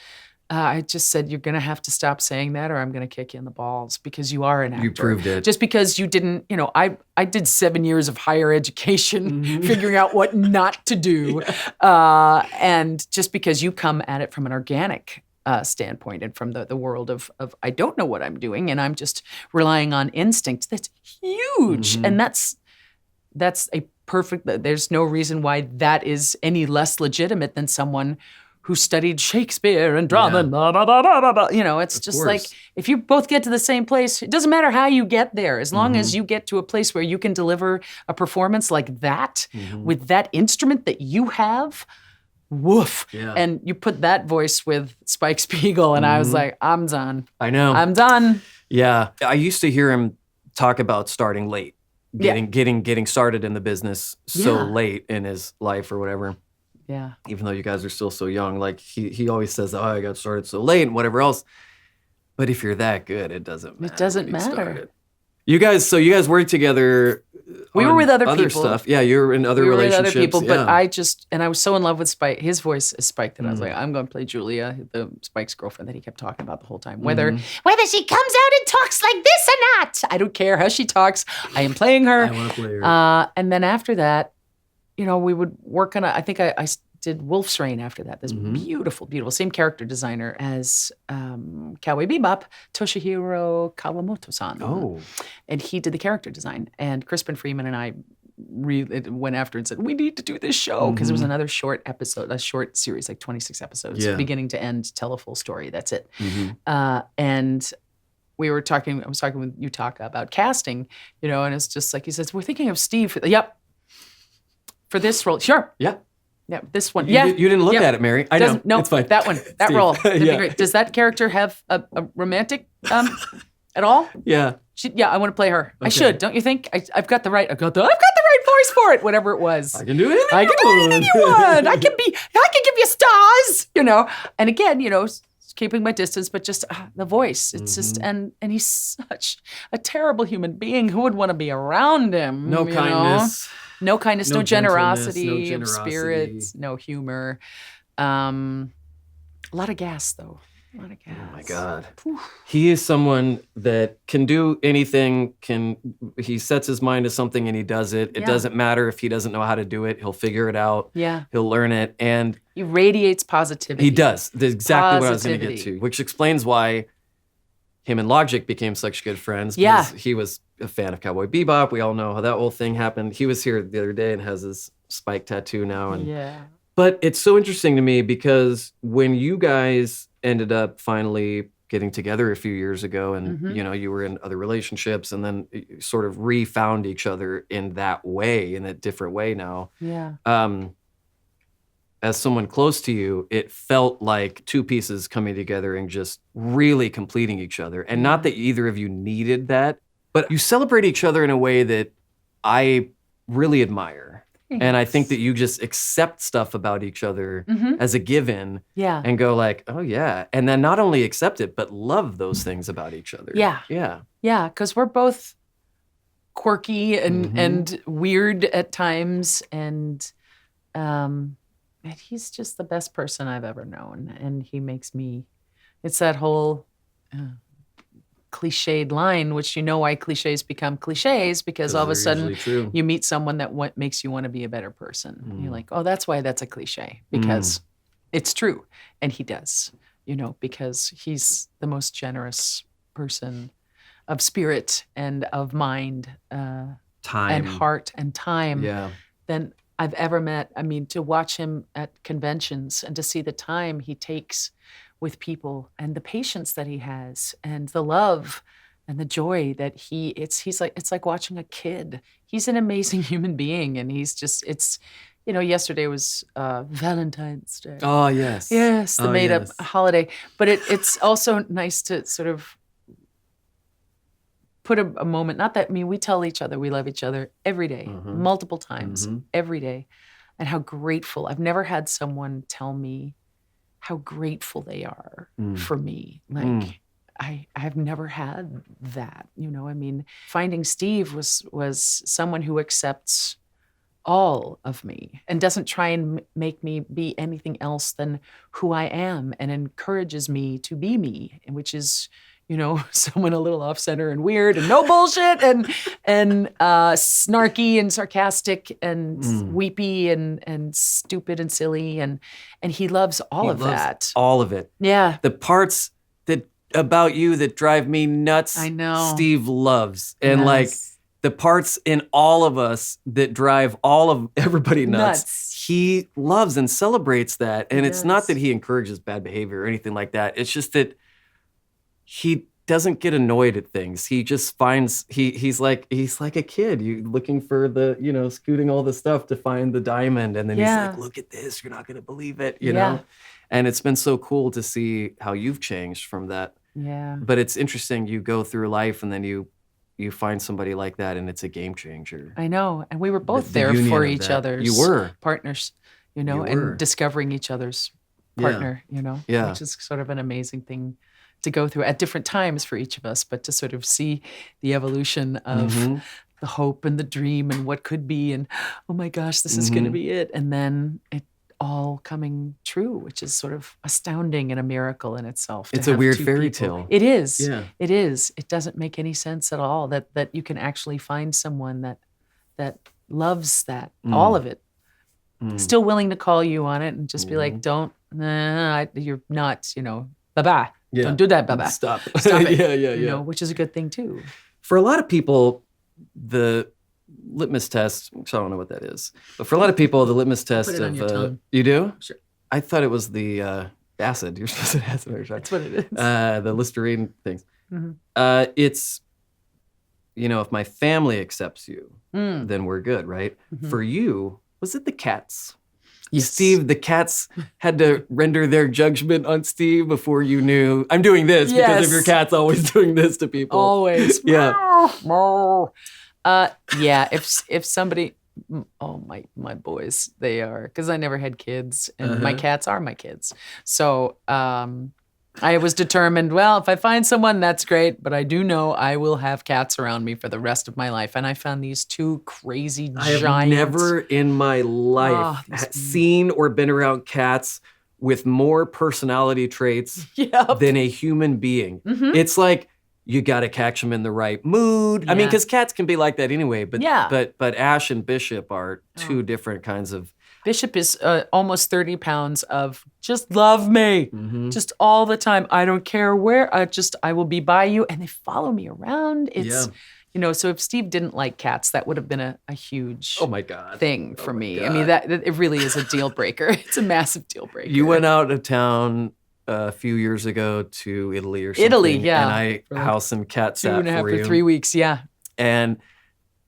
I just said, you're going to have to stop saying that or I'm going to kick you in the balls because you are an actor. You proved it. Just because you didn't, I did 7 years of higher education figuring out what not to do. And just because you come at it from an organic standpoint and from the world of I don't know what I'm doing and I'm just relying on instinct, that's huge. And that's a perfect, there's no reason why that is any less legitimate than someone who studied Shakespeare and drama, it's just like, if you both get to the same place, it doesn't matter how you get there, as long as you get to a place where you can deliver a performance like that with that instrument that you have, woof. Yeah. And you put that voice with Spike Spiegel, and I was like, I'm done. I know. I'm done. Yeah. I used to hear him talk about starting late, getting started in the business so late in his life or whatever. Yeah. Even though you guys are still so young, like he always says, oh, I got started so late and whatever else. But if you're that good, it doesn't matter. It doesn't matter. You guys worked together. We were with other people. Stuff. Yeah, you were in other relationships. We were with other people, but I was so in love with Spike. His voice is Spike that I was like, I'm going to play Julia, the Spike's girlfriend that he kept talking about the whole time. Whether she comes out and talks like this or not, I don't care how she talks. I am playing her. I want to play her. And then after that, we would work on I think I did Wolf's Rain after that. This beautiful, beautiful, same character designer as Cowboy Bebop, Toshihiro Kawamoto-san. Oh. And he did the character design. And Crispin Freeman and I went after and said, we need to do this show. Because it was another short episode, a short series, like 26 episodes, beginning to end, tell a full story. That's it. And I was talking with Yutaka about casting, and it's just like, he says, we're thinking of Steve. Yep. For this role. Sure. Yeah. Yeah, this one. You didn't look at it, Mary. I know. No, it's fine. That one. That role. That'd be great. Does that character have a romantic at all? Yeah. I want to play her. Okay. I should, don't you think? I've got the right voice for it. Whatever it was. I can do anything. I can do anything you want. I can give you stars. And again, keeping my distance, but just the voice. It's just and he's such a terrible human being. Who would want to be around him? No kindness. No kindness, no generosity of spirit, no humor. A lot of gas, though. A lot of gas. Oh, my God. Whew. He is someone that can do anything, he sets his mind to something and he does it. It doesn't matter if he doesn't know how to do it. He'll figure it out. Yeah. He'll learn it. And he radiates positivity. He does. That's exactly what I was going to get to, which explains why him and Logic became such good friends. Because he was a fan of Cowboy Bebop. We all know how that whole thing happened. He was here the other day and has his Spike tattoo now. But it's so interesting to me because when you guys ended up finally getting together a few years ago and, you were in other relationships and then you sort of refound each other in that way, in a different way now. Yeah. As someone close to you, it felt like two pieces coming together and just really completing each other. And not that either of you needed that, but you celebrate each other in a way that I really admire. Thanks. And I think that you just accept stuff about each other as a given and go like, oh yeah. And then not only accept it, but love those things about each other. Yeah. Yeah. Yeah, because we're both quirky and weird at times. And he's just the best person I've ever known. And he makes me, it's that whole cliched line, which why cliches become cliches, because all of a sudden you meet someone that makes you want to be a better person. You're like, oh, that's why that's a cliche, because it's true. And he does, because he's the most generous person of spirit and of mind, time and heart and time than I've ever met. I mean, to watch him at conventions and to see the time he takes with people and the patience that he has and the love and the joy that it's like watching a kid. He's an amazing human being, and yesterday was Valentine's Day. Oh, yes. Yes, the made-up holiday. But it's also nice to sort of put a moment, we tell each other we love each other every day, multiple times, every day, and how grateful. I've never had someone tell me how grateful they are for me. Like I've never had that, you know. I mean, finding Steve was someone who accepts all of me and doesn't try and make me be anything else than who I am, and encourages me to be me, which is, you know, someone a little off center and weird and no bullshit and snarky and sarcastic and weepy and stupid and silly, and he loves all of that. All of it. Yeah. The parts that about you that drive me nuts, I know. Steve loves. And like the parts in all of us that drive all of everybody nuts. He loves and celebrates that. And it's not that he encourages bad behavior or anything like that. It's just that he doesn't get annoyed at things. He just finds he's like a kid. You looking for the, you know, scooting all the stuff to find the diamond, and then he's like, look at this, you're not gonna believe it, you know? And it's been so cool to see how you've changed from that. Yeah. But it's interesting, you go through life and then you find somebody like that and it's a game changer. I know. And we were both there for each other's partners, you know, and discovering each other's partner, you know, which is sort of an amazing thing to go through at different times for each of us, but to sort of see the evolution of the hope and the dream and what could be, and oh my gosh, this is going to be it. And then it all coming true, which is sort of astounding and a miracle in itself. It's a weird fairy tale. It is. Yeah. It is. It doesn't make any sense at all that you can actually find someone that loves that, all of it. Still willing to call you on it and just be like, you're not, you know, bye-bye. Yeah. Don't do that, bye-bye. Stop it. Yeah. You know, which is a good thing too. For a lot of people, the litmus test, I don't know what that is, but for a lot of people, the litmus test Put it on your tongue. You do? Sure. I thought it was the acid. You're supposed to have acid. That's what it is. The Listerine things. It's, you know, if my family accepts you, then we're good, right? For you, was it the cats? Yes. Steve, the cats had to render their judgment on Steve before you knew, I'm doing this because of your cat's always doing this to people. Always. Yeah. Yeah, if somebody, my boys, they are, because I never had kids, and my cats are my kids. So I was determined, well, if I find someone, that's great, but I do know I will have cats around me for the rest of my life. And I found these two crazy giant. I have never in my life seen or been around cats with more personality traits than a human being. It's like, you got to catch them in the right mood. I mean, because cats can be like that anyway, but Ash and Bishop are two different kinds of. Bishop is almost 30 pounds of just love me, just all the time. I don't care where, I will be by you. And they follow me around. It's, you know, so if Steve didn't like cats, that would have been a huge thing for me. I mean, that it really is a deal breaker. It's a massive deal breaker. You went out of town a few years ago to Italy or something. Italy, and I house and cat sat 2.5 for or you. 3 weeks, And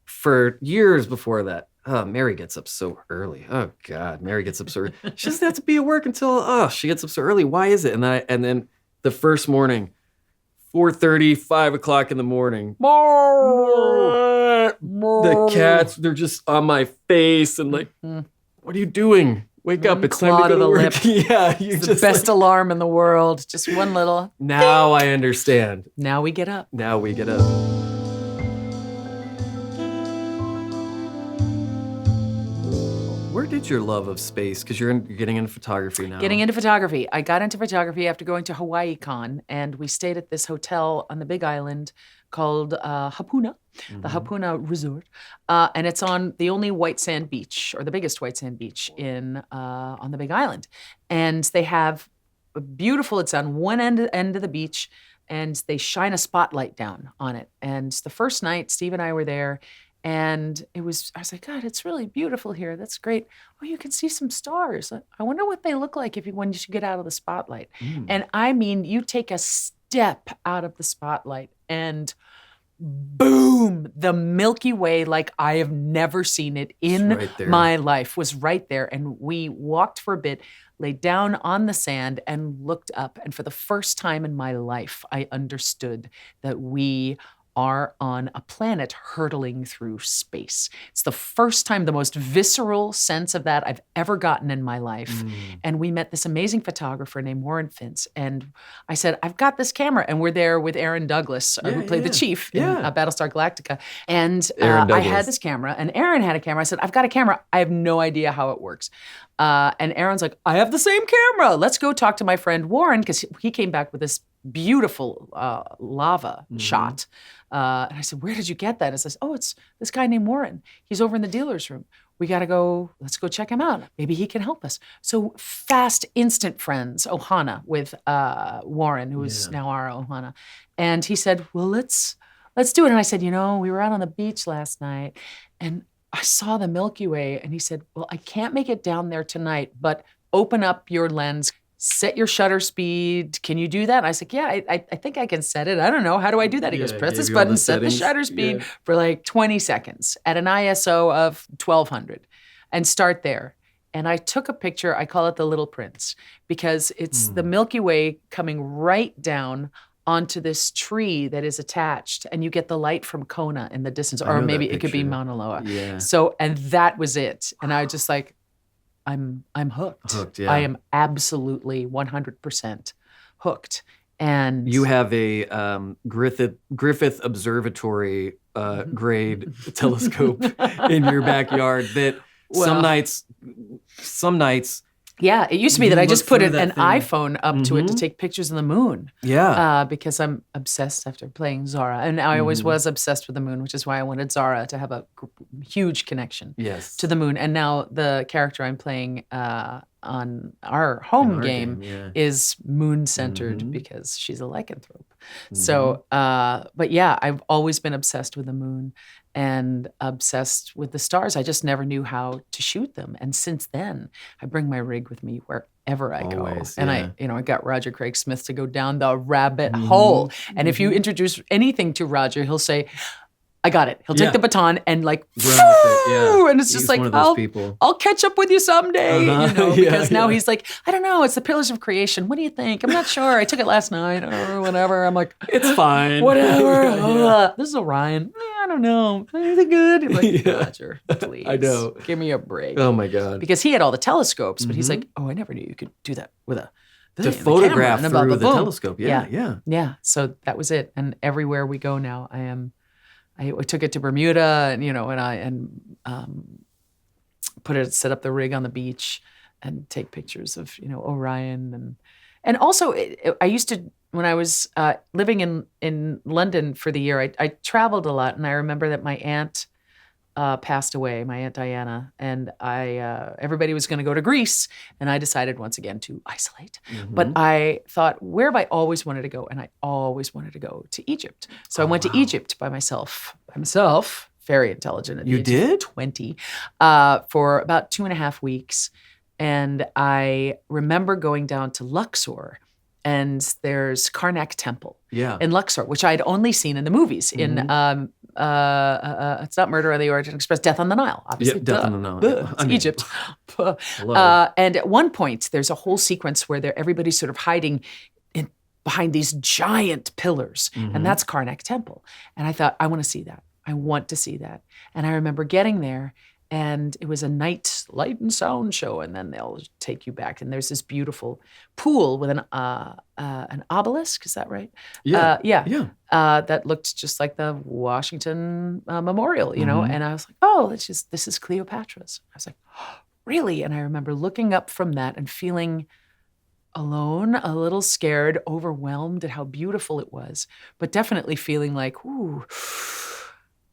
for years before that, Mary gets up so early. Oh God, Mary gets up so early. She doesn't have to be at work until she gets up so early. Why is it? And then the first morning, 4:30, 5 o'clock in the morning. The cats, they're just on my face and like, what are you doing? Wake up, it's time to go to work. It's the best alarm in the world. Just one little. Now I understand. Now we get up. Where did your love of space, because you're getting into photography now. Getting into photography. I got into photography after going to Hawaii Con, and we stayed at this hotel on the Big Island called Hapuna, the Hapuna Resort. And it's on the only white sand beach, or the biggest white sand beach on the Big Island. And they have a beautiful, it's on one end of the beach, and they shine a spotlight down on it. And the first night, Steve and I were there, and I was like, God, it's really beautiful here. That's great. Oh, you can see some stars. I wonder what they look like when you get out of the spotlight. And I mean, you take a step out of the spotlight and boom, the Milky Way, like I have never seen it in my life, was right there. And we walked for a bit, laid down on the sand and looked up. And for the first time in my life, I understood that we are on a planet hurtling through space. It's the first time, the most visceral sense of that I've ever gotten in my life. And we met this amazing photographer named Warren Fintz. And I said, I've got this camera. And we're there with Aaron Douglas, who played the chief in Battlestar Galactica. And I had this camera, and Aaron had a camera. I said, I've got a camera. I have no idea how it works. And Aaron's like, I have the same camera. Let's go talk to my friend Warren, because he came back with this beautiful lava shot. And I said, where did you get that? I says, oh, it's this guy named Warren. He's over in the dealer's room. We got to go, let's go check him out. Maybe he can help us. So fast, instant friends, Ohana with Warren, who is now our Ohana. And he said, well, let's do it. And I said, we were out on the beach last night and I saw the Milky Way. And he said, well, I can't make it down there tonight, but open up your lens, set your shutter speed. Can you do that? And I said, yeah, I think I can set it. I don't know. How do I do that? He goes, press this button, set the shutter speed for like 20 seconds at an ISO of 1200 and start there. And I took a picture, I call it the Little Prince, because it's the Milky Way coming right down onto this tree that is attached, and you get the light from Kona in the distance, or maybe it could be Mauna Loa. Yeah. So, and that was it. And I was just like, I'm hooked. I am absolutely 100% hooked. And you have a Griffith Observatory grade telescope in your backyard that some nights. Yeah, it used to be that I just put an iPhone up to it to take pictures of the moon. Yeah. Because I'm obsessed after playing Zara. And I always was obsessed with the moon, which is why I wanted Zara to have a huge connection to the moon. And now the character I'm playing on our home game is moon-centered because she's a lycanthrope. So, but yeah, I've always been obsessed with the moon and obsessed with the stars. I just never knew how to shoot them. And since then, I bring my rig with me wherever I go. And I got Roger Craig Smith to go down the rabbit hole. And if you introduce anything to Roger, he'll say, I got it. He'll take the baton and like, and it's just like, I'll catch up with you someday, because now he's like, I don't know, it's the Pillars of Creation. What do you think? I'm not sure. I took it last night or whatever. I'm like, it's fine. Whatever. This is Orion. I don't know. Is it good? I'm like, Roger, please. I know. Give me a break. Oh my God. Because he had all the telescopes, but he's like, oh, I never knew you could do that with to photograph through the telescope. Yeah. So that was it. And everywhere we go now, I took it to Bermuda, and set up the rig on the beach, and take pictures of Orion, and also I used to, when I was living in London for the year, I traveled a lot, and I remember that my aunt passed away, my Aunt Diana, and everybody was going to go to Greece, and I decided once again to isolate. But I thought, where have I always wanted to go? And I always wanted to go to Egypt. So I went to Egypt by myself, very intelligent at the age of 20, for about 2.5 weeks. And I remember going down to Luxor, and there's Karnak Temple in Luxor, which I'd only seen in the movies, in it's not Murder on the Orient Express, Death on the Nile, obviously. Death on the Nile. It's Egypt. And at one point, there's a whole sequence where everybody's sort of hiding behind these giant pillars, and that's Karnak Temple. And I thought, I want to see that. I want to see that. And I remember getting there, and it was a night light and sound show, and then they'll take you back. And there's this beautiful pool with an obelisk. Is that right? That looked just like the Washington Memorial, And I was like, oh, this is Cleopatra's. I was like, oh, really? And I remember looking up from that and feeling alone, a little scared, overwhelmed at how beautiful it was, but definitely feeling like, ooh,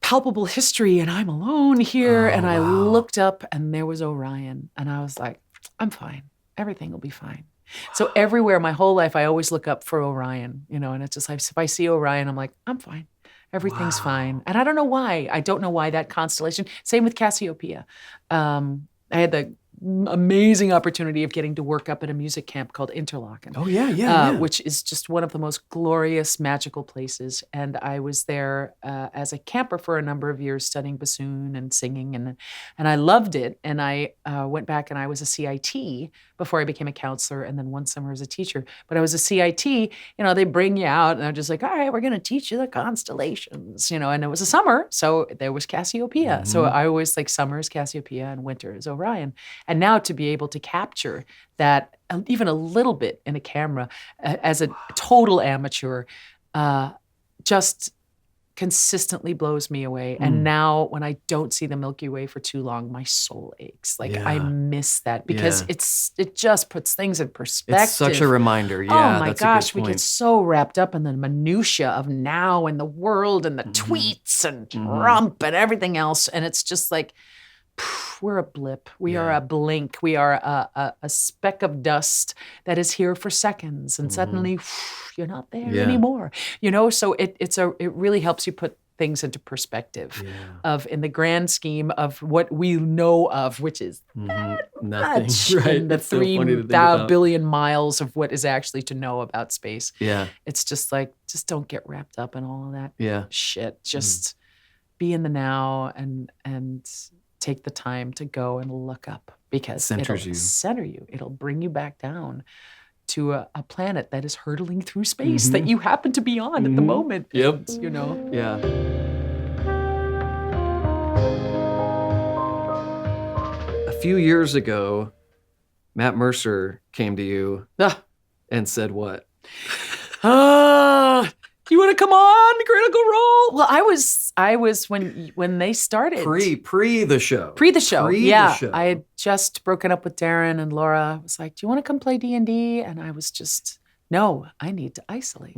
palpable history, and I'm alone here. And I looked up, and there was Orion, and I was like, I'm fine. Everything will be fine. So everywhere, my whole life, I always look up for Orion, and it's just like, if I see Orion, I'm like, I'm fine. Everything's fine. And I don't know why. I don't know why that constellation. Same with Cassiopeia. I had the amazing opportunity of getting to work up at a music camp called Interlaken. Oh, yeah. Which is just one of the most glorious, magical places. And I was there as a camper for a number of years studying bassoon and singing, and I loved it. And I went back and I was a CIT before I became a counselor, and then one summer as a teacher. But I was a CIT, they bring you out and they're just like, all right, we're going to teach you the constellations, and it was a summer. So there was Cassiopeia. So I always like summer is Cassiopeia and winter is Orion. And now to be able to capture that even a little bit in a camera as a total amateur, just consistently blows me away. And now when I don't see the Milky Way for too long, my soul aches. I miss that because it just puts things in perspective. It's such a reminder. Yeah, oh my gosh, we get so wrapped up in the minutia of now and the world and the tweets and Trump and everything else. And it's just like, we're a blip. We are a blink. We are a speck of dust that is here for seconds, and suddenly you're not there anymore. So it really helps you put things into perspective of in the grand scheme of what we know of, which is that much in the 3 billion miles of what is actually to know about space. Yeah, it's just like don't get wrapped up in all of that shit. Just be in the now and take the time to go and look up, because it'll center you. It'll bring you back down to a planet that is hurtling through space that you happen to be on at the moment. Yep. Yeah. A few years ago, Matt Mercer came to you and said what? You want to come on Critical Role? Well, I was when they started. Pre the show. Pre the show. I had just broken up with Darren, and Laura was like, "Do you want to come play D&D?" And I was just, no, I need to isolate.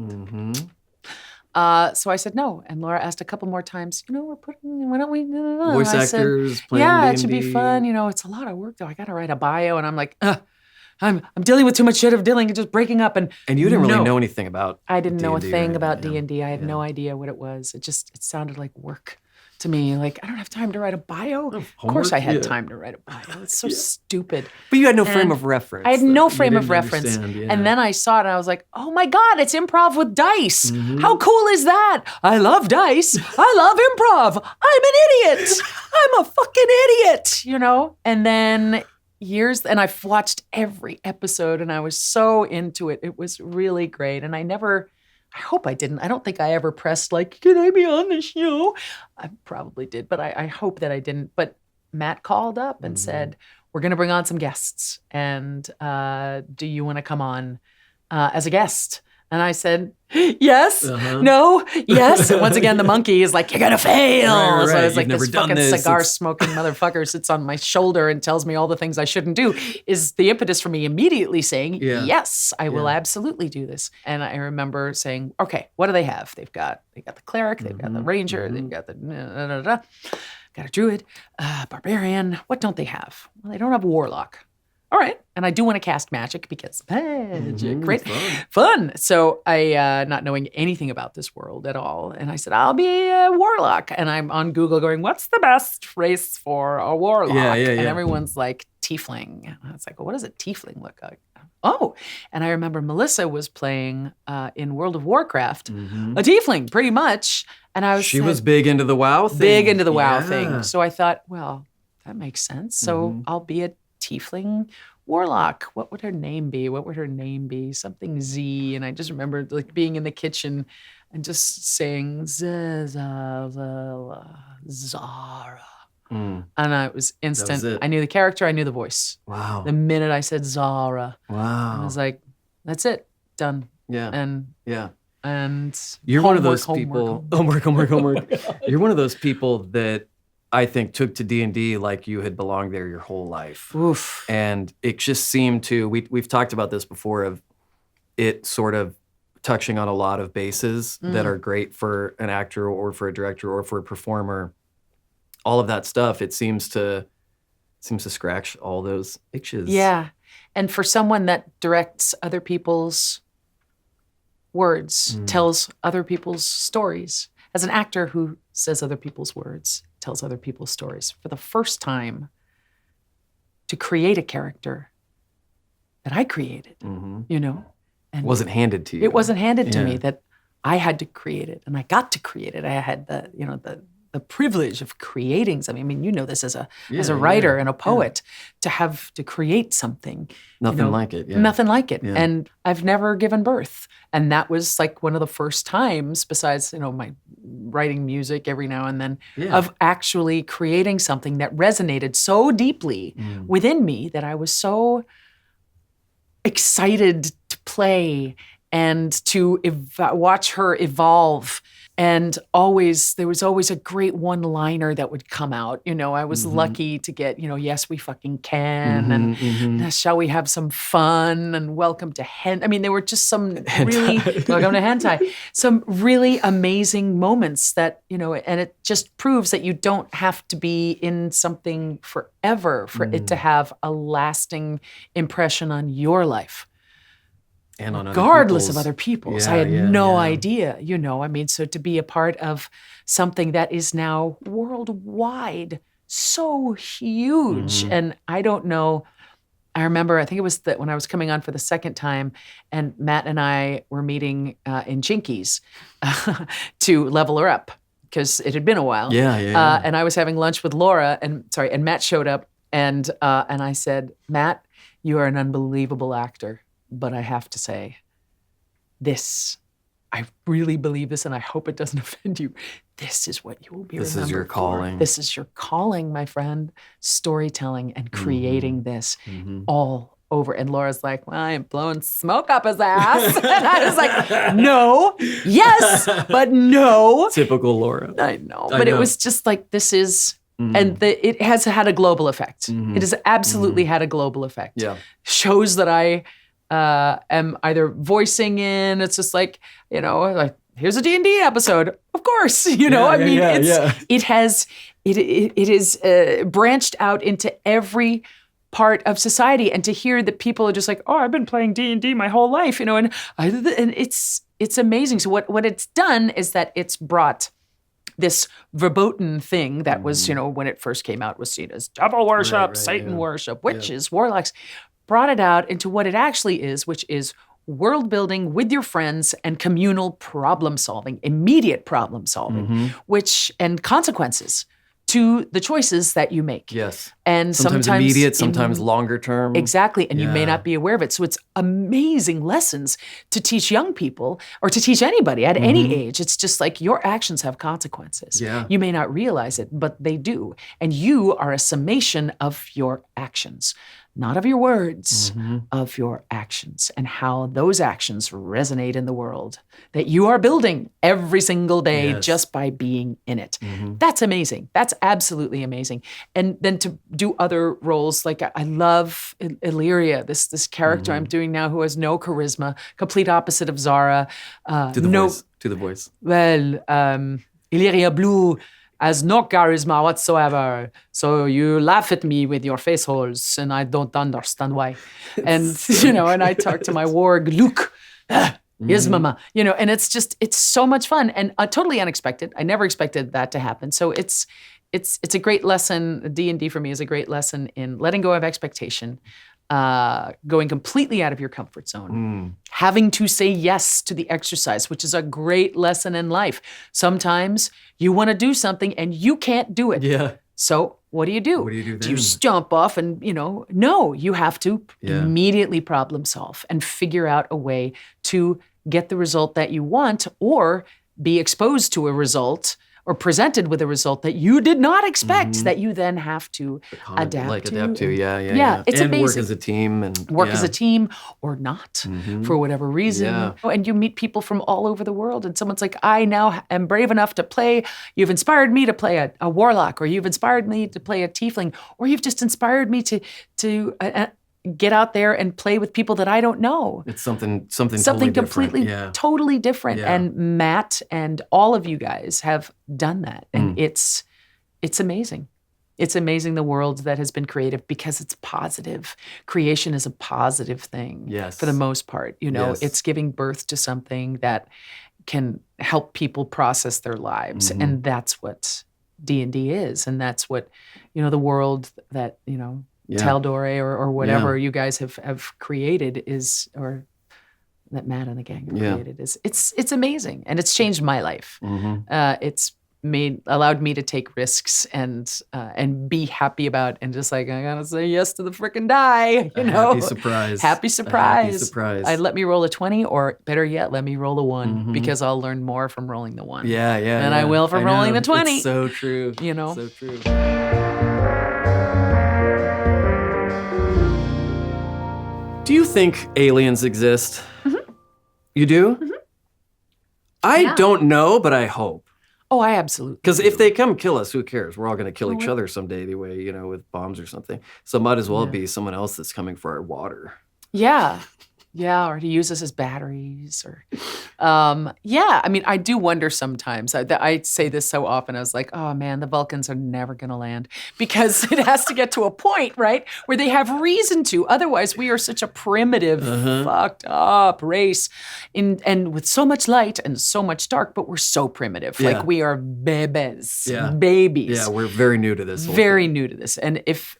So I said no, and Laura asked a couple more times. We're putting. Why don't we? Voice actors playing D&D. it should be fun. It's a lot of work though. I got to write a bio, and I'm like, I'm dealing with too much shit of dealing and just breaking up. And you didn't really know anything about I didn't know a thing about D&D. D&D. I had no idea what it was. It sounded like work to me. Like, I don't have time to write a bio. Of course I had time to write a bio. It's so stupid. But you had no frame of reference. I had no frame of reference. And then I saw it and I was like, oh my God, it's improv with dice. How cool is that? I love dice. I love improv. I'm an idiot. I'm a fucking idiot, And then and I've watched every episode and I was so into it. It was really great. And I hope I didn't. I don't think I ever pressed like, can I be on the show? I probably did, but I hope that I didn't. But Matt called up and said, we're going to bring on some guests. And do you want to come on as a guest? And I said, yes, no, yes. And once again, the monkey is like, you're going to fail. Right. So I was like, You've this fucking cigar-smoking motherfucker sits on my shoulder and tells me all the things I shouldn't do, is the impetus for me immediately saying, yes, I will absolutely do this. And I remember saying, okay, what do they have? They got the cleric, they've got the ranger, they've got the got a druid, barbarian. What don't they have? Well, they don't have a warlock. All right. And I do want to cast magic because magic, right? Fun. So I, not knowing anything about this world at all, and I said, I'll be a warlock. And I'm on Google going, what's the best race for a warlock? And everyone's like, tiefling. And I was like, well, what does a tiefling look like? Oh, and I remember Melissa was playing in World of Warcraft, a tiefling, pretty much. And she was big into the WoW thing. Big into the WoW thing. So I thought, well, that makes sense. So I'll be a tiefling warlock. What would her name be? Something Z. And I just remember like being in the kitchen and just saying Zara. And it was instant. That was it. I knew the character, I knew the voice. Wow. The minute I said Zara. Wow. And I was like, that's it. Done. Yeah. And you're one of those people. Homework. You're one of those people that I think took to D&D like you had belonged there your whole life. Oof. And it just seemed to, we've talked about this before, of it sort of touching on a lot of bases that are great for an actor or for a director or for a performer. All of that stuff, it seems to scratch all those itches. Yeah. And for someone that directs other people's words, tells other people's stories, as an actor who says other people's words, tells other people's stories, for the first time, to create a character that I created, you know? And it wasn't handed to you. It wasn't handed to me, that I had to create it, and I got to create it. I had the privilege of creating something. I mean, you know this as a writer and a poet, to create something. Nothing like it. Yeah. Nothing like it. Yeah. And I've never given birth. And that was like one of the first times, besides, my writing music every now and then, of actually creating something that resonated so deeply within me that I was so excited to play and to watch her evolve. And there was always a great one-liner that would come out. I was lucky to get, yes, we fucking can, and shall we have some fun, and welcome to I mean, there were just some really, welcome to hentai, some really amazing moments that, and it just proves that you don't have to be in something forever for it to have a lasting impression on your life. And on regardless of other people's. I had no idea, I mean, so to be a part of something that is now worldwide, so huge. And I don't know, I remember, I think it was when I was coming on for the second time, and Matt and I were meeting in Jinkies to level her up, because it had been a while. And I was having lunch with Laura, and Matt showed up, and I said, Matt, you are an unbelievable actor. But I have to say, I really believe this, and I hope it doesn't offend you. This is what you will be remembered for. This is your calling. This is your calling, my friend. Storytelling and creating this all over. And Laura's like, well, I am blowing smoke up his ass. And I was like, no, yes, but no. Typical Laura. I know. But it was just like, this is... And it has had a global effect. It has absolutely had a global effect. Yeah. Shows that I... am either voicing in, it's just like, like, here's a D&D episode, of course, it is branched out into every part of society. And to hear that people are just like, oh, I've been playing D&D my whole life, and it's amazing. So what it's done is that it's brought this verboten thing that was, when it first came out, was seen as devil worship, Satan worship, witches, warlocks, brought it out into what it actually is, which is world building with your friends and communal problem solving, immediate problem solving, and consequences to the choices that you make. Yes. And sometimes immediate, sometimes longer term. Exactly. And you may not be aware of it. So it's amazing lessons to teach young people, or to teach anybody at any age. It's just like, your actions have consequences. Yeah. You may not realize it, but they do. And you are a summation of your actions. Not of your words, of your actions, and how those actions resonate in the world that you are building every single day just by being in it. That's amazing. That's absolutely amazing. And then to do other roles, like I love Illyria, this character I'm doing now, who has no charisma, complete opposite of Zara. To the voice. Well, Illyria Blue has no charisma whatsoever. So you laugh at me with your face holes, and I don't understand why. And, and I talk to my warg, Luke, yes, mama, and it's so much fun and totally unexpected. I never expected that to happen. So it's a great lesson. D&D for me is a great lesson in letting go of expectation, going completely out of your comfort zone, having to say yes to the exercise, which is a great lesson in life. Sometimes you want to do something and you can't do it. Yeah. So what do you do? What do you do then? Do you stomp off and, no, you have to immediately problem solve and figure out a way to get the result that you want, or be exposed to a result or presented with a result that you did not expect, that you then have to adapt to. Yeah. It's and amazing. Work as a team. Work as a team, or not, for whatever reason. Yeah. And you meet people from all over the world, and someone's like, I now am brave enough to play. You've inspired me to play a warlock, or you've inspired me to play a tiefling, or you've just inspired me to get out there and play with people that I don't know. It's something totally completely, totally different. Yeah. And Matt and all of you guys have done that. And it's amazing. It's amazing, the world that has been creative, because it's positive. Creation is a positive thing for the most part. It's giving birth to something that can help people process their lives. And that's what D&D is. And that's what, the world that, Taldore or whatever you guys have created or that Matt and the gang have created it's amazing, and it's changed my life. It's allowed me to take risks and be happy about, and just like, I gotta say yes to the frickin' die, you know. Happy surprise. Happy surprise. Happy surprise. I'd let me roll a 20, or better yet, let me roll a 1, because I'll learn more from rolling the 1. And I will from rolling the 20. It's so true. You know. So true. Do you think aliens exist? You do? I don't know, but I hope. Oh, I absolutely. Because if they come kill us, who cares? We're all going to kill each other someday anyway, you know, with bombs or something. So it might as well be someone else that's coming for our water. Yeah. Yeah, or to use us as batteries, or, I mean, I do wonder sometimes. I say this so often. I was like, oh man, the Vulcans are never going to land, because it has to get to a point, right, where they have reason to. Otherwise, we are such a primitive, fucked up race, and with so much light and so much dark, but we're so primitive. Like, we are babies. Yeah, we're very new to this. Very new to this, and if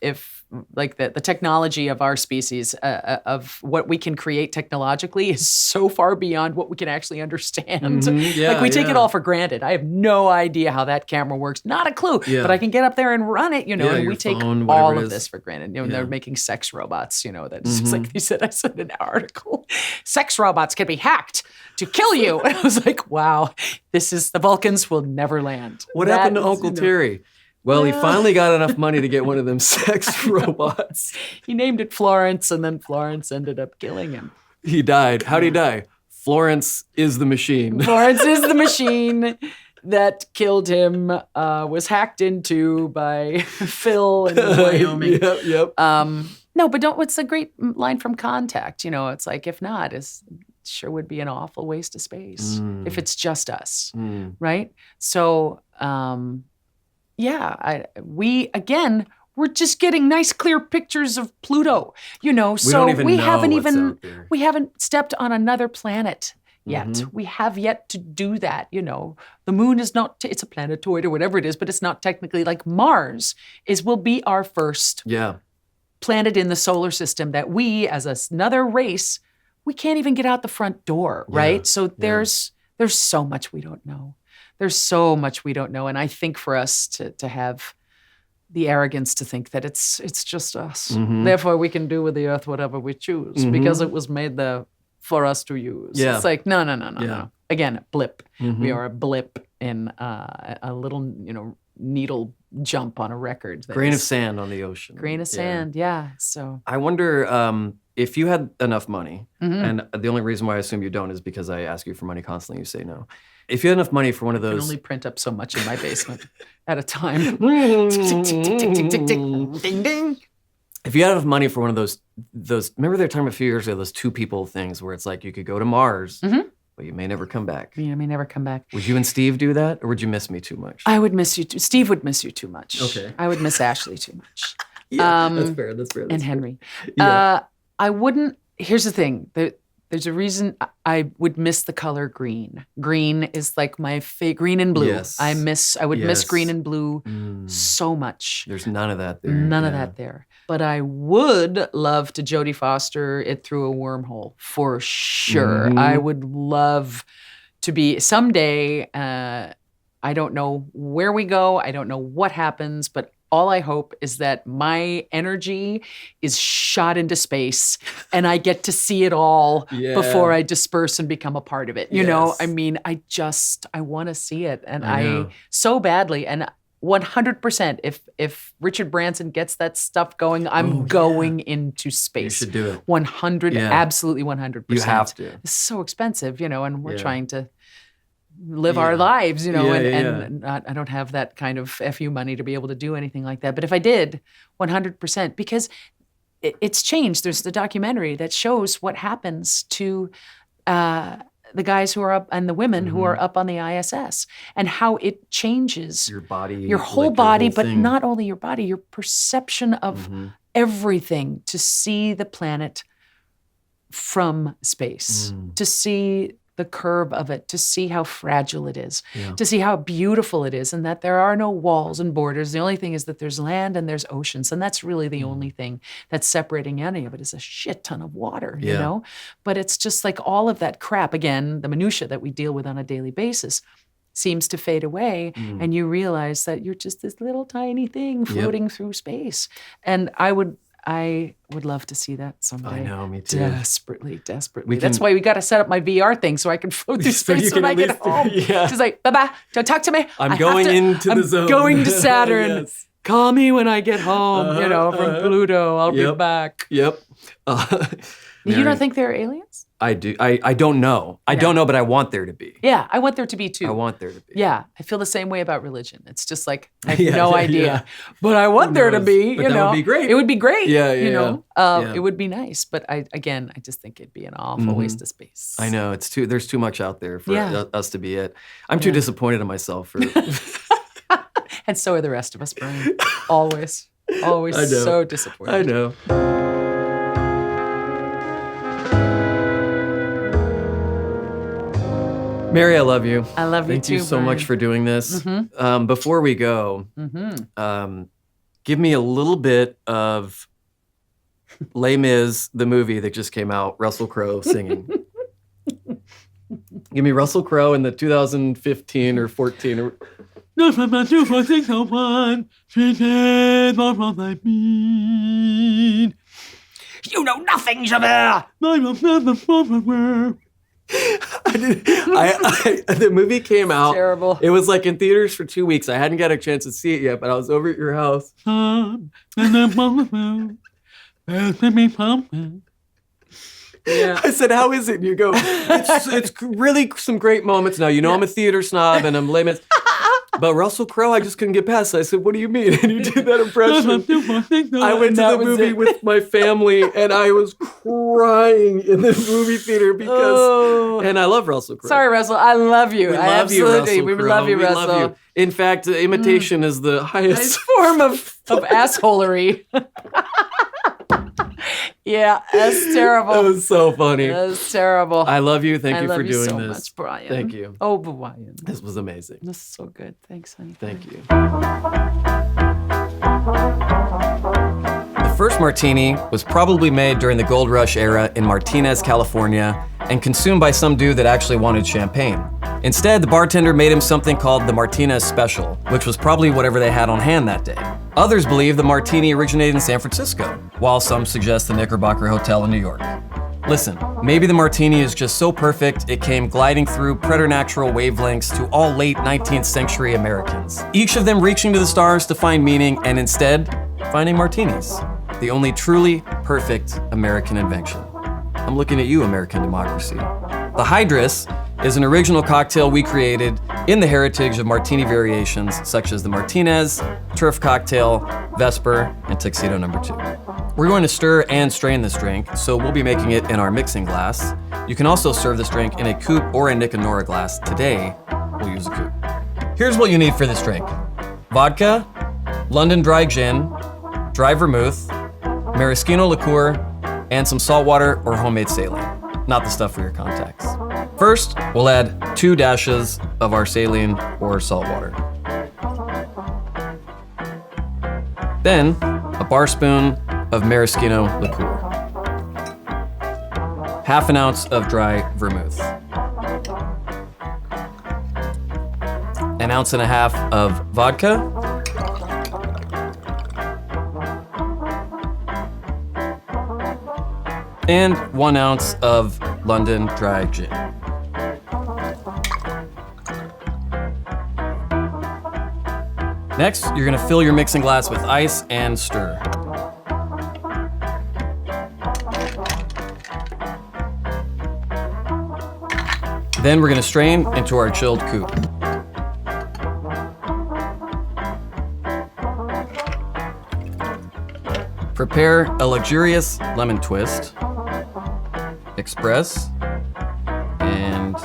like the technology of our species, of what we can create technologically, is so far beyond what we can actually understand. Like, we take it all for granted. I have no idea how that camera works. Not a clue. But I can get up there and run it, you know, and we take all of this for granted. You know, they're making sex robots, you know, that's just like they said. I said in an article, sex robots can be hacked to kill you. And I was like, wow, the Vulcans will never land. What happened to Uncle Terry? Well, he finally got enough money to get one of them sex robots. He named it Florence, and then Florence ended up killing him. He died. How'd he die? Florence is the machine. Florence is the machine that killed him, was hacked into by Phil in Wyoming. Yep. No, but what's the great line from Contact? You know, it's like, if not, it sure would be an awful waste of space if it's just us, right? So, we're just getting nice, clear pictures of Pluto, you know. We haven't stepped on another planet yet. We have yet to do that, you know. The moon is not, it's a planetoid or whatever it is, but it's not technically like Mars will be our first planet in the solar system that we, as another race, we can't even get out the front door, right? So there's so much we don't know. There's so much we don't know, and I think for us to have the arrogance to think that it's just us, therefore we can do with the earth whatever we choose because it was made there for us to use. It's like no. Again, a blip. We are a blip in a little, you know, needle jump on a record. Grain of sand on the ocean. Grain of sand, So I wonder if you had enough money, and the only reason why I assume you don't is because I ask you for money constantly. You say no. If you had enough money for one of those... I can only print up so much in my basement at a time. Ding, ding. If you had enough money for one of those, remember they were talking about a few years ago, those 2 people things where it's like you could go to Mars, but you may never come back. You may never come back. Would you and Steve do that, or would you miss me too much? I would miss you too. Steve would miss you too much. Okay. I would miss Ashley too much. That's fair. And Henry. Yeah. I wouldn't... Here's the thing. There's a reason I would miss the color green. Green is like my green and blue. Yes. I would miss green and blue so much. There's none of that there. None of that there. But I would love to Jodie Foster it through a wormhole, for sure. I would love to be someday, I don't know where we go. I don't know what happens, but all I hope is that my energy is shot into space and I get to see it all before I disperse and become a part of it. You know, I mean, I want to see it. And I so badly, and 100%, if Richard Branson gets that stuff going, I'm going into space. You should do it. 100, absolutely 100%. You have to. It's so expensive, you know, and we're trying to live our lives, you know, and I don't have that kind of FU money to be able to do anything like that. But if I did, 100%, because it's changed. There's the documentary that shows what happens to the guys who are up and the women who are up on the ISS, and how it changes your body, your whole body, but not only your body, your perception of everything, to see the planet from space, to see the curve of it, to see how fragile it is, to see how beautiful it is, and that there are no walls and borders. The only thing is that there's land and there's oceans, and that's really the only thing that's separating any of it is a shit ton of water, you know? But it's just like all of that crap, again, the minutia that we deal with on a daily basis seems to fade away, and you realize that you're just this little tiny thing floating through space. And I would love to see that someday. I know, me too. Desperately. That's why we got to set up my VR thing so I can float through space when I get home. Just like, bye-bye, don't talk to me. I'm going into the zone. I'm going to Saturn. Call me when I get home, from Pluto. I'll be back. Yep. You don't think there are aliens? I do. I don't know. I don't know, but I want there to be. Yeah, I want there to be too. I want there to be. Yeah, I feel the same way about religion. It's just like, I have no idea. But I want there to be, but that would be great. It would be great. Yeah. It would be nice. But I just think it'd be an awful waste of space. I know. There's too much out there for us to be it. I'm too disappointed in myself for And so are the rest of us, Brian. Always so disappointed. I know. Mary, I love you. I love you too, Thank you so Brian. much for doing this. Before we go, give me a little bit of Les Mis, the movie that just came out, Russell Crowe singing. Give me Russell Crowe in the 2015 or 14 or... You know nothing, Javert! The movie came out. Terrible. It was like in theaters for 2 weeks. I hadn't got a chance to see it yet, but I was over at your house. Yeah. I said, how is it? And you go, it's really some great moments now. I'm a theater snob and I'm lame. But Russell Crowe, I just couldn't get past it. I said, what do you mean? And you did that impression. I went to the movie with my family and I was crying in the movie theater because, and I love Russell Crowe. Sorry, Russell. I love you. We love you, Russell We Crowe. love you, We Russell. love you. In fact, imitation is the highest form of assholery. Yeah, that's terrible. That was so funny. That's terrible. I love you. Thank you for doing so this. Much, Brian. Thank you. Oh, Brian. This was amazing. This is so good. Thanks, honey. Thank you. The first martini was probably made during the Gold Rush era in Martinez, California, and consumed by some dude that actually wanted champagne. Instead, the bartender made him something called the Martinez Special, which was probably whatever they had on hand that day. Others believe the martini originated in San Francisco, while some suggest the Knickerbocker Hotel in New York. Listen, maybe the martini is just so perfect it came gliding through preternatural wavelengths to all late 19th century Americans, each of them reaching to the stars to find meaning and instead finding martinis, the only truly perfect American invention. I'm looking at you, American democracy. The Hydrus is an original cocktail we created in the heritage of martini variations such as the Martinez, Turf Cocktail, Vesper, and Tuxedo No. 2. We're going to stir and strain this drink, so we'll be making it in our mixing glass. You can also serve this drink in a coupe or a Nick and Nora glass. Today, we'll use a coupe. Here's what you need for this drink. Vodka, London dry gin, dry vermouth, maraschino liqueur, and some salt water or homemade saline. Not the stuff for your contacts. First, we'll add 2 dashes of our saline or salt water. Then, a bar spoon of maraschino liqueur. Half an ounce of dry vermouth. An ounce and a half of vodka. And 1 ounce of London dry gin. Next, you're gonna fill your mixing glass with ice and stir. Then we're gonna strain into our chilled coupe. Prepare a luxurious lemon twist, express, and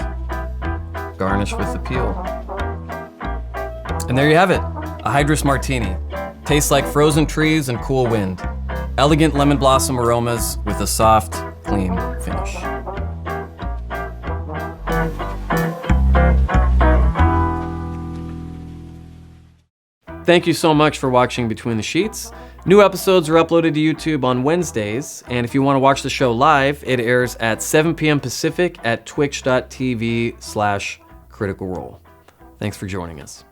garnish with the peel. And there you have it, a Hydrus Martini. Tastes like frozen trees and cool wind. Elegant lemon blossom aromas with a soft, clean finish. Thank you so much for watching Between the Sheets. New episodes are uploaded to YouTube on Wednesdays, and if you want to watch the show live, it airs at 7 p.m. Pacific at twitch.tv/Critical Role. Thanks for joining us.